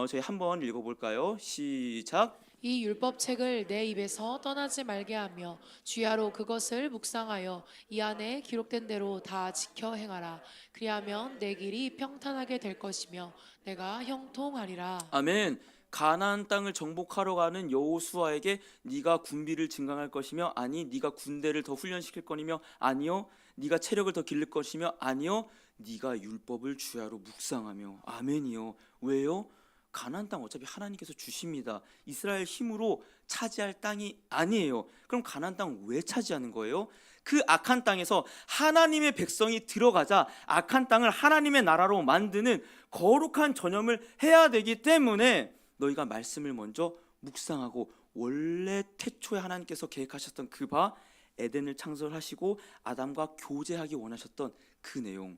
저희 한번 읽어볼까요? 시작. 이 율법책을 내 입에서 떠나지 말게 하며 주야로 그것을 묵상하여 이 안에 기록된 대로 다 지켜 행하라. 그리하면 내 길이 평탄하게 될 것이며 내가 형통하리라. 아멘. 가나안 땅을 정복하러 가는 여호수아에게 네가 군비를 증강할 것이며, 아니 네가 군대를 더 훈련시킬 거니며, 아니요 네가 체력을 더 기를 것이며, 아니요 네가 율법을 주야로 묵상하며. 아멘이요. 왜요? 가나안 땅 어차피 하나님께서 주십니다. 이스라엘 힘으로 차지할 땅이 아니에요. 그럼 가나안 땅 왜 차지하는 거예요? 그 악한 땅에서 하나님의 백성이 들어가자 악한 땅을 하나님의 나라로 만드는 거룩한 전염을 해야 되기 때문에 너희가 말씀을 먼저 묵상하고, 원래 태초에 하나님께서 계획하셨던 그 바, 에덴을 창설하시고 아담과 교제하기 원하셨던 그 내용,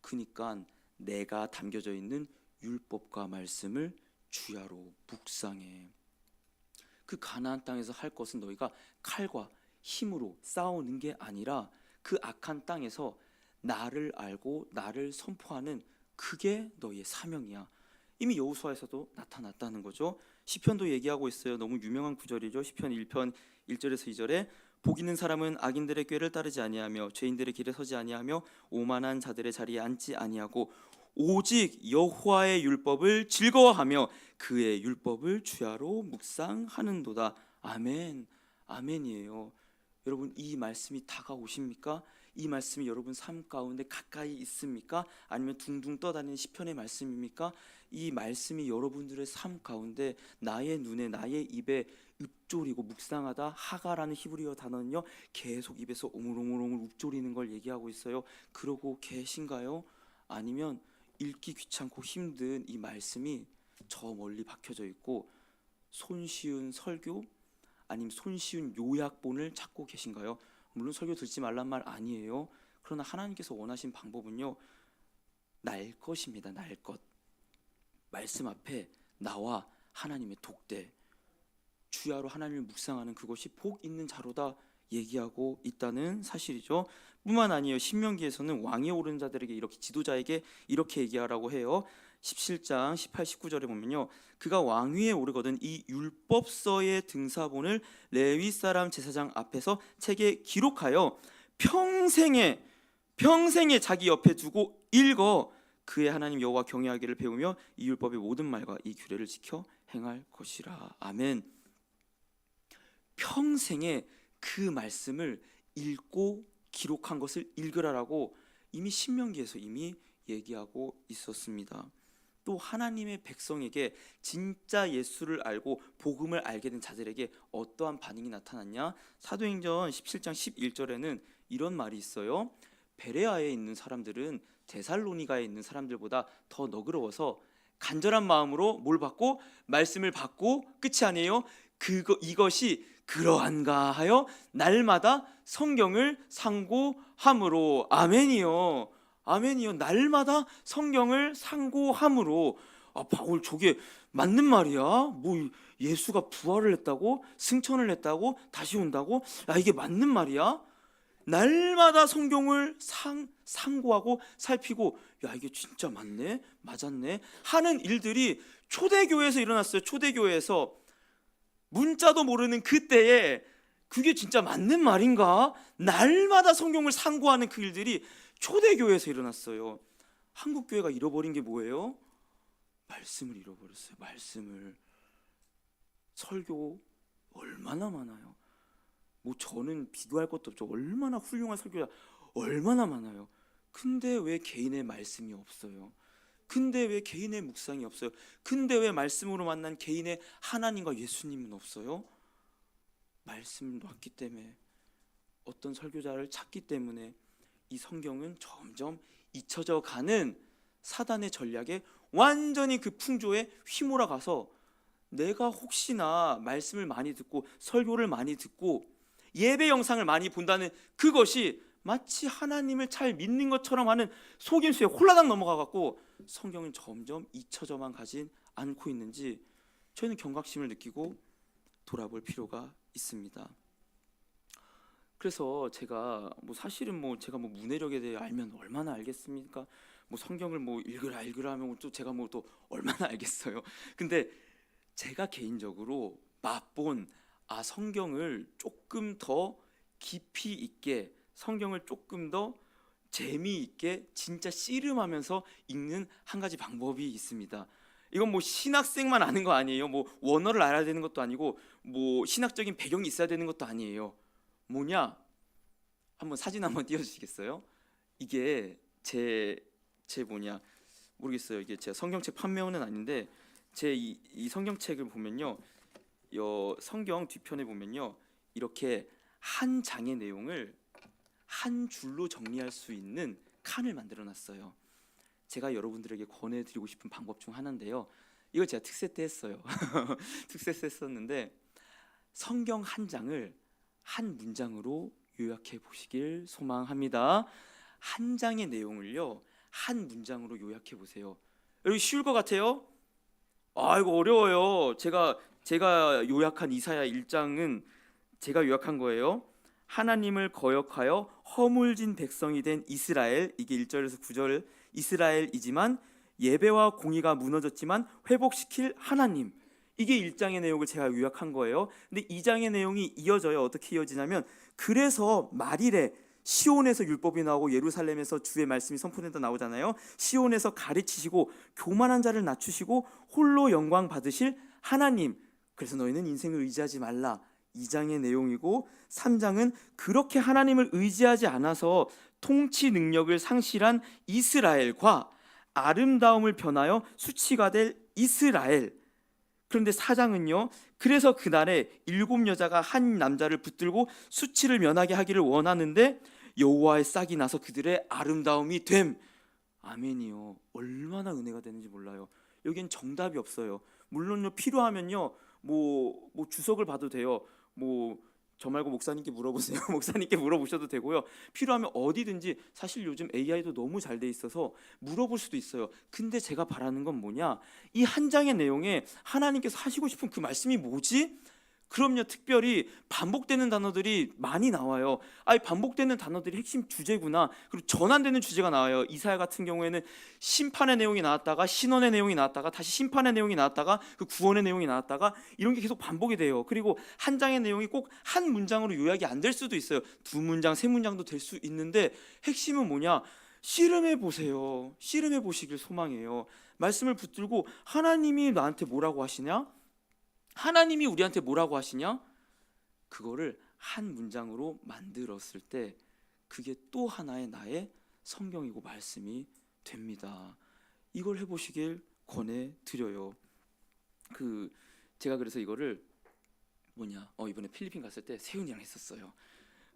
그러니까 내가 담겨져 있는 율법과 말씀을 주야로 묵상해. 그 가나안 땅에서 할 것은 너희가 칼과 힘으로 싸우는 게 아니라 그 악한 땅에서 나를 알고 나를 선포하는, 그게 너희의 사명이야. 이미 여호수아에서도 나타났다는 거죠. 시편도 얘기하고 있어요. 너무 유명한 구절이죠. 시편 1편 1절에서 2절에 복 있는 사람은 악인들의 꾀를 따르지 아니하며 죄인들의 길에 서지 아니하며 오만한 자들의 자리에 앉지 아니하고 오직 여호와의 율법을 즐거워하며 그의 율법을 주야로 묵상하는도다. 아멘. 아멘이에요. 여러분, 이 말씀이 다가오십니까? 이 말씀이 여러분 삶 가운데 가까이 있습니까? 아니면 둥둥 떠다니는 시편의 말씀입니까? 이 말씀이 여러분들의 삶 가운데 나의 눈에 나의 입에 읊조리고 묵상하다, 하가라는 히브리어 단어는요 계속 입에서 오물오물오물 읊조리는 걸 얘기하고 있어요. 그러고 계신가요? 아니면 읽기 귀찮고 힘든 이 말씀이 저 멀리 박혀져 있고 손쉬운 설교 아니면 손쉬운 요약본을 찾고 계신가요? 물론 설교 듣지 말란 말 아니에요. 그러나 하나님께서 원하신 방법은요, 날 것입니다. 날 것. 말씀 앞에 나와 하나님의 독대, 주야로 하나님을 묵상하는 그것이 복 있는 자로다 얘기하고 있다는 사실이죠. 뿐만 아니에요. 신명기에서는 왕이 오른 자들에게, 이렇게 지도자에게 이렇게 얘기하라고 해요. 17장 18, 19절에 보면요, 그가 왕위에 오르거든 이 율법서의 등사본을 레위 사람 제사장 앞에서 책에 기록하여 평생에 자기 옆에 두고 읽어 그의 하나님 여호와 경외하기를 배우며 이 율법의 모든 말과 이 규례를 지켜 행할 것이라. 아멘. 평생에 그 말씀을 읽고 기록한 것을 읽으라라고 이미 신명기에서 이미 얘기하고 있었습니다. 또 하나님의 백성에게 진짜 예수를 알고 복음을 알게 된 자들에게 어떠한 반응이 나타났냐? 사도행전 17장 11절에는 이런 말이 있어요. 베레아에 있는 사람들은 데살로니가에 있는 사람들보다 더 너그러워서 간절한 마음으로 뭘 받고 말씀을 받고 끝이 아니에요. 이것이 그러한가 하여 날마다 성경을 상고함으로. 아멘이요. 아멘이요. 날마다 성경을 상고함으로. 바울 저게 맞는 말이야? 뭐 예수가 부활을 했다고? 승천을 했다고? 다시 온다고? 이게 맞는 말이야? 날마다 성경을 상고하고 살피고, 이게 진짜 맞네? 맞았네? 하는 일들이 초대교회에서 일어났어요. 초대교회에서. 문자도 모르는 그때에 그게 진짜 맞는 말인가? 날마다 성경을 상고하는 그 일들이 초대교회에서 일어났어요. 한국교회가 잃어버린 게 뭐예요? 말씀을 잃어버렸어요. 말씀을. 설교 얼마나 많아요. 뭐 저는 비교할 것도 없죠. 얼마나 훌륭한 설교자 얼마나 많아요. 근데 왜 개인의 말씀이 없어요? 근데 왜 개인의 묵상이 없어요? 근데 왜 말씀으로 만난 개인의 하나님과 예수님은 없어요? 말씀을 놨기 때문에, 어떤 설교자를 찾기 때문에 이 성경은 점점 잊혀져 가는 사단의 전략에 완전히 그 풍조에 휘몰아가서, 내가 혹시나 말씀을 많이 듣고 설교를 많이 듣고 예배 영상을 많이 본다는 그것이 마치 하나님을 잘 믿는 것처럼 하는 속임수에 홀라당 넘어가갖고 성경은 점점 잊혀져만 가진 않고 있는지 저희는 경각심을 느끼고 돌아볼 필요가 있습니다. 그래서 제가 사실은 제가 문해력에 대해 알면 얼마나 알겠습니까? 성경을 읽으라 하면 또 제가 또 얼마나 알겠어요. 근데 제가 개인적으로 맛본 성경을 조금 더 깊이 있게, 성경을 조금 더 재미있게 진짜 씨름하면서 읽는 한 가지 방법이 있습니다. 이건 신학생만 아는 거 아니에요. 원어를 알아야 되는 것도 아니고 신학적인 배경이 있어야 되는 것도 아니에요. 뭐냐? 한번 사진 한번 띄워주시겠어요? 이게 제 모르겠어요. 이게 제가 성경책 판매원은 아닌데 이 성경책을 보면요, 성경 뒤편에 보면요, 이렇게 한 장의 내용을 한 줄로 정리할 수 있는 칸을 만들어놨어요. 제가 여러분들에게 권해드리고 싶은 방법 중 하나인데요. 이걸 제가 특세 때 했어요. 특세 때 했었는데, 성경 한 장을 한 문장으로 요약해 보시길 소망합니다. 한 장의 내용을요, 한 문장으로 요약해 보세요. 여러분 쉬울 것 같아요? 이거 어려워요. 제가 요약한 이사야 1장은 제가 요약한 거예요. 하나님을 거역하여 허물진 백성이 된 이스라엘, 이게 1절에서 9절 이스라엘이지만 예배와 공의가 무너졌지만 회복시킬 하나님, 이게 1장의 내용을 제가 요약한 거예요. 근데 2장의 내용이 이어져요. 어떻게 이어지냐면, 그래서 말일에 시온에서 율법이 나오고 예루살렘에서 주의 말씀이 선포된다 나오잖아요. 시온에서 가르치시고 교만한 자를 낮추시고 홀로 영광 받으실 하나님, 그래서 너희는 인생을 의지하지 말라, 2장의 내용이고, 3장은 그렇게 하나님을 의지하지 않아서 통치 능력을 상실한 이스라엘과 아름다움을 변하여 수치가 될 이스라엘. 그런데 4장은요, 그래서 그날에 7 여자가 한 남자를 붙들고 수치를 면하게 하기를 원하는데 여호와의 싹이 나서 그들의 아름다움이 됨. 아멘이요. 얼마나 은혜가 되는지 몰라요. 여기엔 정답이 없어요. 물론요, 필요하면요 주석을 봐도 돼요. 저 말고 목사님께 물어보세요. 목사님께 물어보셔도 되고요. 필요하면 어디든지, 사실 요즘 AI도 너무 잘 돼 있어서 물어볼 수도 있어요. 근데 제가 바라는 건 뭐냐, 이 한 장의 내용에 하나님께서 하시고 싶은 그 말씀이 뭐지? 그럼요, 특별히 반복되는 단어들이 많이 나와요. 반복되는 단어들이 핵심 주제구나. 그리고 전환되는 주제가 나와요. 이사야 같은 경우에는 심판의 내용이 나왔다가 신원의 내용이 나왔다가 다시 심판의 내용이 나왔다가 그 구원의 내용이 나왔다가, 이런 게 계속 반복이 돼요. 그리고 한 장의 내용이 꼭 한 문장으로 요약이 안 될 수도 있어요. 2문장, 3문장도 될 수 있는데, 핵심은 뭐냐? 씨름해 보세요. 씨름해 보시길 소망해요. 말씀을 붙들고 하나님이 나한테 뭐라고 하시냐? 하나님이 우리한테 뭐라고 하시냐? 그거를 한 문장으로 만들었을 때 그게 또 하나의 나의 성경이고 말씀이 됩니다. 이걸 해보시길 권해드려요. 제가 그래서 이거를 이번에 필리핀 갔을 때 세훈이랑 했었어요.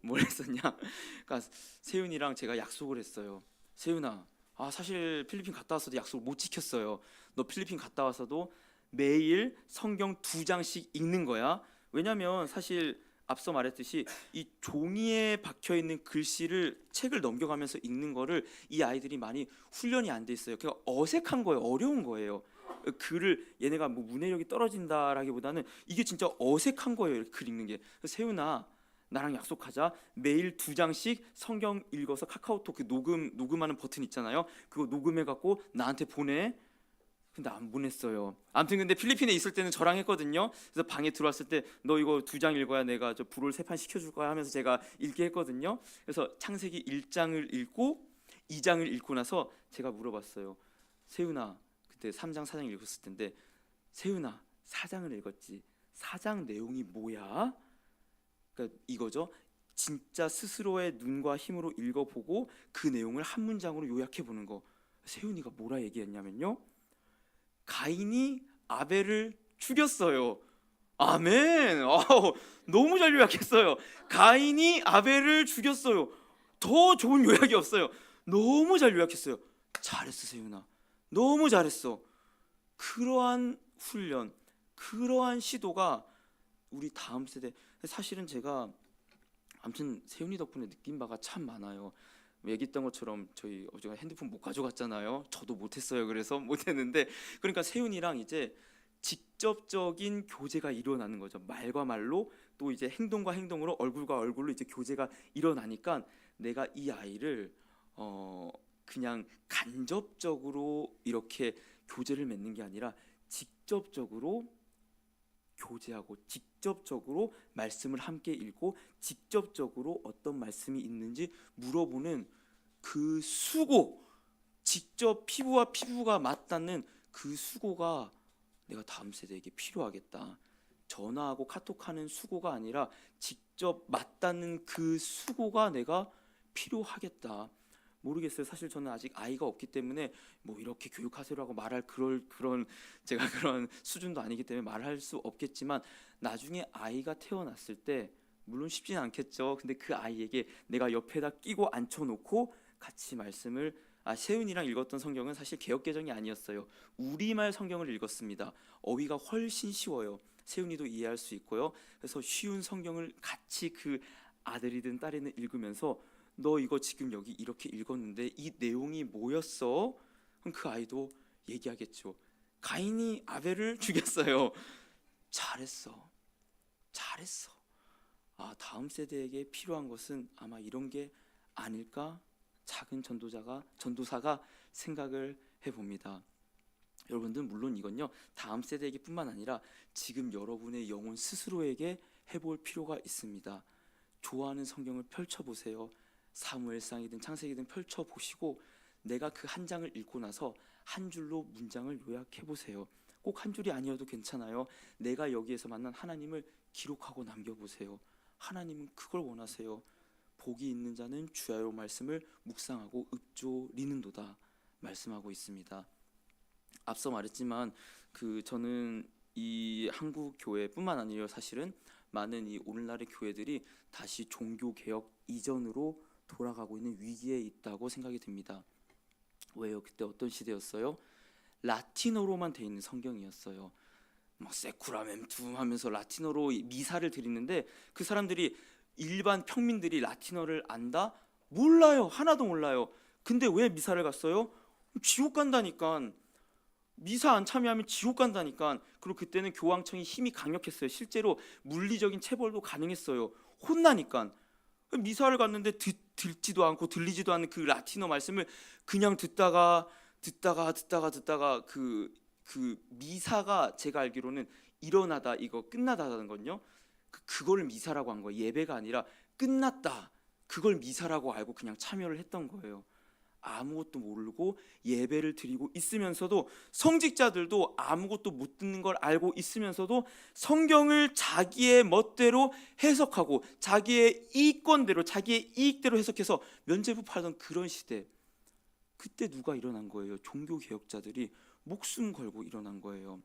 뭘 했었냐? 그러니까 세윤이랑 제가 약속을 했어요. 세윤아, 사실 필리핀 갔다 왔어도 약속을 못 지켰어요. 너 필리핀 갔다 와서도 매일 성경 2장씩 읽는 거야. 왜냐면 사실 앞서 말했듯이 이 종이에 박혀 있는 글씨를 책을 넘겨가면서 읽는 거를 이 아이들이 많이 훈련이 안 돼 있어요. 그러니까 어색한 거예요. 어려운 거예요. 글을 얘네가 뭐 문해력이 떨어진다라기보다는 이게 진짜 어색한 거예요. 이렇게 글 읽는 게. 세윤아, 나랑 약속하자. 매일 2장씩 성경 읽어서 카카오톡 그 녹음하는 버튼 있잖아요. 그거 녹음해 갖고 나한테 보내. 근데 안 보냈어요. 아무튼 근데 필리핀에 있을 때는 저랑 했거든요. 그래서 방에 들어왔을 때 너 이거 2장 읽어야 내가 저 불을 3판 시켜줄 거야 하면서 제가 읽게 했거든요. 그래서 창세기 1장을 읽고 2장을 읽고 나서 제가 물어봤어요. 세윤아, 그때 3장 4장 읽었을 텐데 세윤아 4장을 읽었지. 4장 내용이 뭐야? 그러니까 이거죠. 진짜 스스로의 눈과 힘으로 읽어보고 그 내용을 한 문장으로 요약해 보는 거. 세윤이가 뭐라 얘기했냐면요. 가인이 아벨을 죽였어요. 아멘. 너무 잘 요약했어요. 가인이 아벨을 죽였어요. 더 좋은 요약이 없어요. 너무 잘 요약했어요. 잘했어 세윤아. 너무 잘했어. 그러한 훈련, 그러한 시도가 우리 다음 세대. 사실은 제가 아무튼 세윤이 덕분에 느낀 바가 참 많아요. 얘기했던 것처럼 저희 어제가 핸드폰 못 가져갔잖아요. 저도 못했어요. 그래서 못했는데 그러니까 세윤이랑 이제 직접적인 교제가 일어나는 거죠. 말과 말로 또 이제 행동과 행동으로 얼굴과 얼굴로 이제 교제가 일어나니까 내가 이 아이를 그냥 간접적으로 이렇게 교제를 맺는 게 아니라 직접적으로 교제하고 직접적으로 말씀을 함께 읽고 직접적으로 어떤 말씀이 있는지 물어보는 그 수고, 직접 피부와 피부가 맞닿는 그 수고가 내가 다음 세대에게 필요하겠다. 전화하고 카톡하는 수고가 아니라 직접 맞닿는 그 수고가 내가 필요하겠다. 모르겠어요. 사실 저는 아직 아이가 없기 때문에 뭐 이렇게 교육하세요라고 말할 그런 제가 그런 수준도 아니기 때문에 말할 수 없겠지만 나중에 아이가 태어났을 때 물론 쉽지는 않겠죠. 근데 그 아이에게 내가 옆에다 끼고 앉혀놓고 같이 말씀을 세윤이랑 읽었던 성경은 사실 개역개정이 아니었어요. 우리말 성경을 읽었습니다. 어휘가 훨씬 쉬워요. 세윤이도 이해할 수 있고요. 그래서 쉬운 성경을 같이 그 아들이든 딸이든 읽으면서 너 이거 지금 여기 이렇게 읽었는데 이 내용이 뭐였어? 그럼 그 아이도 얘기하겠죠. 가인이 아벨을 죽였어요. 잘했어. 잘했어. 다음 세대에게 필요한 것은 아마 이런 게 아닐까? 작은 전도사가 생각을 해봅니다. 여러분들 물론 이건요 다음 세대에게 뿐만 아니라 지금 여러분의 영혼 스스로에게 해볼 필요가 있습니다. 좋아하는 성경을 펼쳐보세요. 사무엘상이든 창세기든 펼쳐보시고 내가 그 한 장을 읽고 나서 한 줄로 문장을 요약해보세요. 꼭 한 줄이 아니어도 괜찮아요. 내가 여기에서 만난 하나님을 기록하고 남겨보세요. 하나님은 그걸 원하세요. 복이 있는 자는 주야로 말씀을 묵상하고 읊조리는도다 말씀하고 있습니다. 앞서 말했지만 저는 이 한국 교회뿐만 아니라 사실은 많은 이 오늘날의 교회들이 다시 종교 개혁 이전으로 돌아가고 있는 위기에 있다고 생각이 듭니다. 왜요? 그때 어떤 시대였어요? 라틴어로만 돼 있는 성경이었어요. 막 세쿠라멘툼 하면서 라틴어로 미사를 드리는데 그 사람들이 일반 평민들이 라틴어를 안다? 몰라요. 하나도 몰라요. 근데 왜 미사를 갔어요? 지옥 간다니까. 미사 안 참여하면 지옥 간다니까. 그리고 그때는 교황청이 힘이 강력했어요. 실제로 물리적인 체벌도 가능했어요. 혼나니까. 미사를 갔는데 듣지도 않고 들리지도 않는 그 라틴어 말씀을 그냥 듣다가 그 미사가 제가 알기로는 일어나다 이거 끝나다는 건요. 그걸 미사라고 한 거예요. 예배가 아니라 끝났다. 그걸 미사라고 알고 그냥 참여를 했던 거예요. 아무것도 모르고 예배를 드리고 있으면서도 성직자들도 아무것도 못 듣는 걸 알고 있으면서도 성경을 자기의 멋대로 해석하고 자기의 이익권대로 자기의 이익대로 해석해서 면죄부 팔던 그런 시대. 그때 누가 일어난 거예요? 종교개혁자들이 목숨 걸고 일어난 거예요.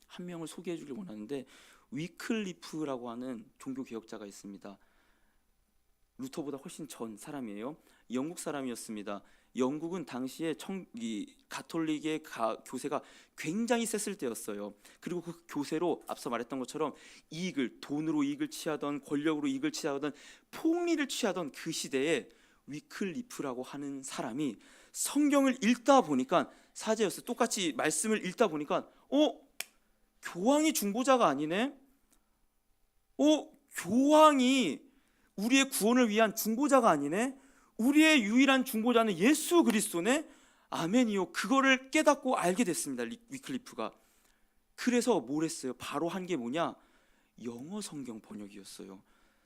한 명을 소개해 주길 원하는데 위클리프라고 하는 종교개혁자가 있습니다. 루터보다 훨씬 전 사람이에요. 영국 사람이었습니다. 영국은 당시에 이 가톨릭의 교세가 굉장히 셌을 때였어요. 그리고 그 교세로 앞서 말했던 것처럼 돈으로 이익을 취하던, 권력으로 이익을 취하던, 폭리를 취하던 그 시대에 위클리프라고 하는 사람이 성경을 읽다 보니까, 사제였어요. 똑같이 말씀을 읽다 보니까 교황이 중보자가 아니네. 교황이 우리의 구원을 위한 중보자가 아니네. 우리의 유일한 중보자는 예수 그리스도네. 아멘이요. 그거를 깨닫고 알게 됐습니다. 위클리프가. 그래서 뭘 했어요? 바로 한 게 뭐냐? 영어 성경 번역이었어요.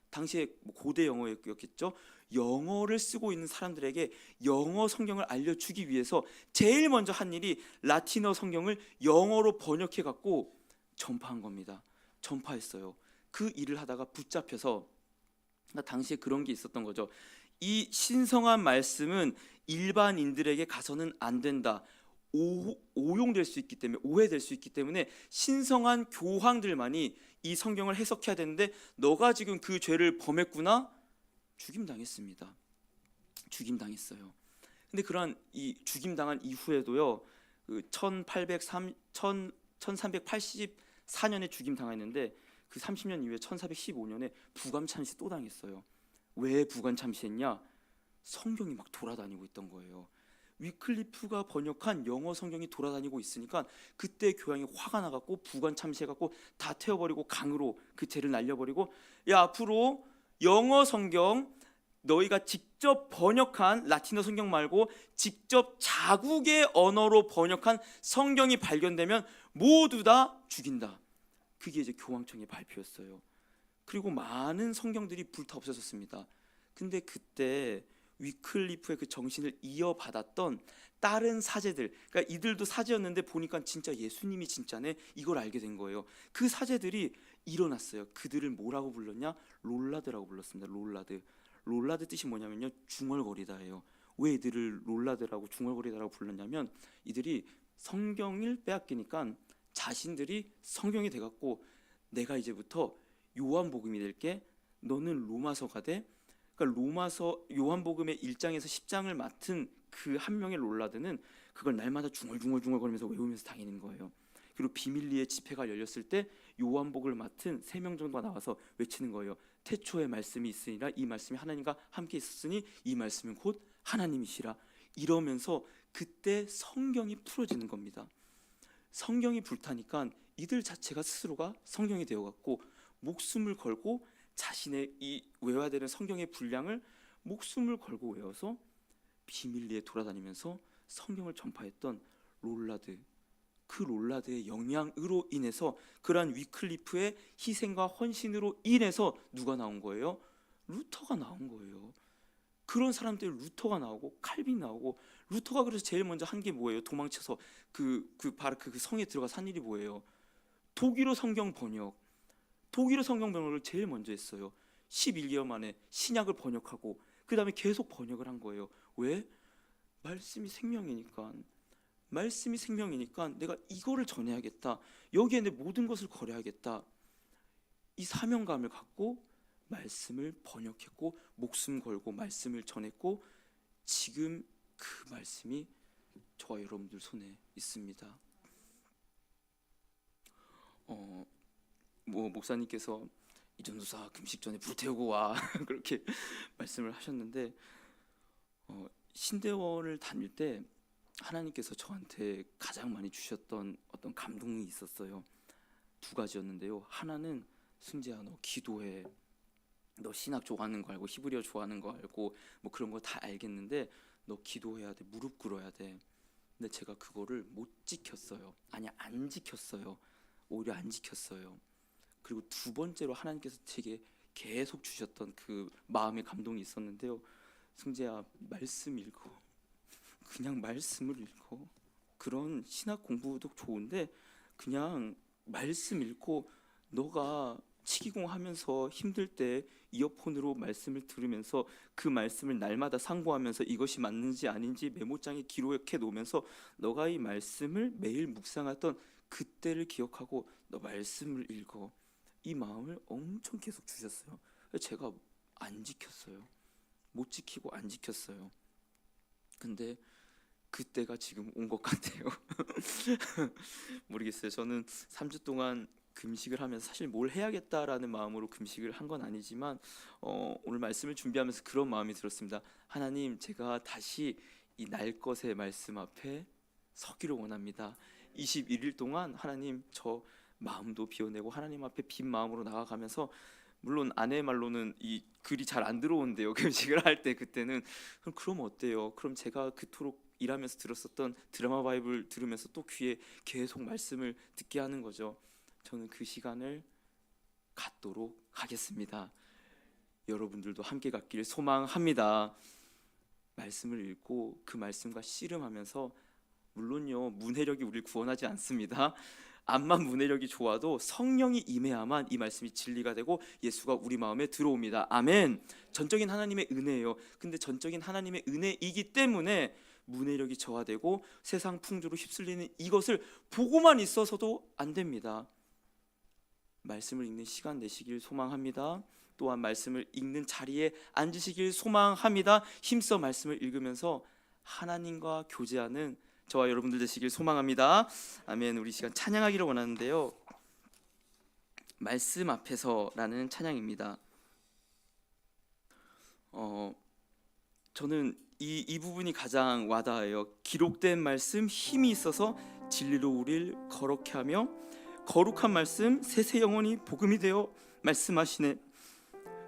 당시에 고대 영어였겠죠. 영어를 쓰고 있는 사람들에게 영어 성경을 알려주기 위해서 제일 먼저 한 일이 라틴어 성경을 영어로 번역해 갖고 전파한 겁니다. 전파했어요. 그 일을 하다가 붙잡혀서, 당시에 그런 게 있었던 거죠. 이 신성한 말씀은 일반인들에게 가서는 안 된다. 오용될 수 있기 때문에, 오해될 수 있기 때문에 신성한 교황들만이 이 성경을 해석해야 되는데, 너가 지금 그 죄를 범했구나. 죽임당했습니다. 죽임당했어요. 근데 그러한 이 죽임당한 이후에도요, 1384년에 죽임당했는데 그 30년 이후에 1415년에 부감 참시 또 당했어요. 왜 부감 참시했냐? 성경이 막 돌아다니고 있던 거예요. 위클리프가 번역한 영어 성경이 돌아다니고 있으니까 그때 교황이 화가 나갖고 부관 참시해갖고 다 태워버리고 강으로 그 죄를 날려버리고, 야, 앞으로 영어 성경 너희가 직접 번역한 라틴어 성경 말고 직접 자국의 언어로 번역한 성경이 발견되면 모두 다 죽인다. 그게 이제 교황청의 발표였어요. 그리고 많은 성경들이 불타 없어졌습니다. 근데 그때 위클리프의 그 정신을 이어받았던 다른 사제들, 그러니까 이들도 사제였는데 보니까 진짜 예수님이 진짜네, 이걸 알게 된 거예요. 그 사제들이 일어났어요. 그들을 뭐라고 불렀냐? 롤라드라고 불렀습니다. 롤라드 뜻이 뭐냐면요, 중얼거리다예요. 왜 이들을 롤라드라고 중얼거리다라고 불렀냐면, 이들이 성경을 빼앗기니까 자신들이 성경이 돼갖고, 내가 이제부터 요한복음이 될게, 너는 로마서가 돼. 그러니까 요한복음의 1장에서 10장을 맡은 그 한 명의 롤라드는 그걸 날마다 중얼중얼거리면서 외우면서 다니는 거예요. 그리고 비밀리에 집회가 열렸을 때 요한복음을 맡은 3명 정도가 나와서 외치는 거예요. 태초에 말씀이 있으니라, 이 말씀이 하나님과 함께 있었으니 이 말씀은 곧 하나님이시라. 이러면서 그때 성경이 풀어지는 겁니다. 성경이 불타니까 이들 자체가 스스로가 성경이 되어갖고 목숨을 걸고 자신의 이 외워야 되는 성경의 분량을 목숨을 걸고 외워서 비밀리에 돌아다니면서 성경을 전파했던 롤라드, 그 롤라드의 영향으로 인해서, 그러한 위클리프의 희생과 헌신으로 인해서 누가 나온 거예요? 루터가 나온 거예요. 그런 사람들이 루터가 나오고 칼빈 나오고, 루터가 그래서 제일 먼저 한 게 뭐예요? 도망쳐서 바로 그 성에 들어가서 한 일이 뭐예요? 독일어 성경 번역을 제일 먼저 했어요. 11개월 만에 신약을 번역하고 그 다음에 계속 번역을 한 거예요. 왜? 말씀이 생명이니까 내가 이거를 전해야겠다. 여기에 내 모든 것을 걸어야겠다. 이 사명감을 갖고 말씀을 번역했고 목숨 걸고 말씀을 전했고, 지금 그 말씀이 저와 여러분들 손에 있습니다. 목사님께서 이전도사 금식 전에 불태우고 와 그렇게 말씀을 하셨는데, 신대원을 다닐 때 하나님께서 저한테 가장 많이 주셨던 어떤 감동이 있었어요. 2가지였는데요. 하나는, 승재야, 너 기도해. 너 신학 좋아하는 거 알고 히브리어 좋아하는 거 알고 뭐 그런 거 다 알겠는데 너 기도해야 돼. 무릎 꿇어야 돼. 근데 제가 그거를 못 지켰어요. 아니, 안 지켰어요. 오히려 안 지켰어요. 그리고 2번째로 하나님께서 제게 계속 주셨던 그 마음의 감동이 있었는데요. 승재야, 말씀 읽어. 그냥 말씀을 읽어. 그런 신학 공부도 좋은데 그냥 말씀 읽고, 너가 치기공 하면서 힘들 때 이어폰으로 말씀을 들으면서 그 말씀을 날마다 상고하면서 이것이 맞는지 아닌지 메모장에 기록해 놓으면서 너가 이 말씀을 매일 묵상했던 그때를 기억하고 너 말씀을 읽어. 이 마음을 엄청 계속 주셨어요. 제가 안 지켰어요. 못 지키고 안 지켰어요. 근데 그때가 지금 온 것 같아요. 모르겠어요. 저는 3주 동안 금식을 하면서 사실 뭘 해야겠다라는 마음으로 금식을 한 건 아니지만 오늘 말씀을 준비하면서 그런 마음이 들었습니다. 하나님, 제가 다시 이 날 것의 말씀 앞에 서기를 원합니다. 21일 동안 하나님, 저 마음도 비워내고 하나님 앞에 빈 마음으로 나아가면서, 물론 아내의 말로는 이 글이 잘 안 들어온대요. 금식을 할 때. 그때는 그럼 어때요? 그럼 제가 그토록 일하면서 들었었던 드라마 바이블 들으면서 또 귀에 계속 말씀을 듣게 하는 거죠. 저는 그 시간을 갖도록 하겠습니다. 여러분들도 함께 갖기를 소망합니다. 말씀을 읽고 그 말씀과 씨름하면서, 물론요, 문해력이 우리를 구원하지 않습니다. 암만 문해력이 좋아도 성령이 임해야만 이 말씀이 진리가 되고 예수가 우리 마음에 들어옵니다. 아멘. 전적인 하나님의 은혜예요. 근데 전적인 하나님의 은혜이기 때문에 문해력이 저하되고 세상 풍조로 휩쓸리는 이것을 보고만 있어서도 안 됩니다. 말씀을 읽는 시간 내시길 소망합니다. 또한 말씀을 읽는 자리에 앉으시길 소망합니다. 힘써 말씀을 읽으면서 하나님과 교제하는 저와 여러분들 되시길 소망합니다. 아멘. 우리 시간 찬양하기를 원하는데요, 말씀 앞에서라는 찬양입니다. 저는 이 부분이 가장 와닿아요. 기록된 말씀 힘이 있어서 진리로 우리를 거룩케 하며 거룩한 말씀 세세 영원히 복음이 되어 말씀하시네.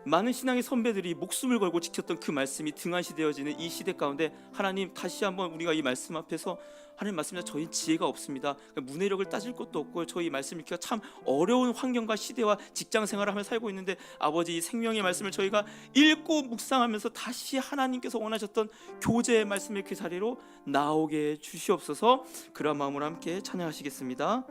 많은 신앙의 선배들이 목숨을 걸고 지켰던 그 말씀이 등한시되어지는 이 시대 가운데, 하나님, 다시 한번 우리가 이 말씀 앞에서, 하나님 말씀입니다. 저희 지혜가 없습니다. 문해력을 따질 것도 없고 저희 말씀 읽기가 참 어려운 환경과 시대와 직장 생활을 하며 살고 있는데, 아버지, 이 생명의 말씀을 저희가 읽고 묵상하면서 다시 하나님께서 원하셨던 교제의 말씀의 그 자리로 나오게 해 주시옵소서. 그런 마음으로 함께 찬양하시겠습니다.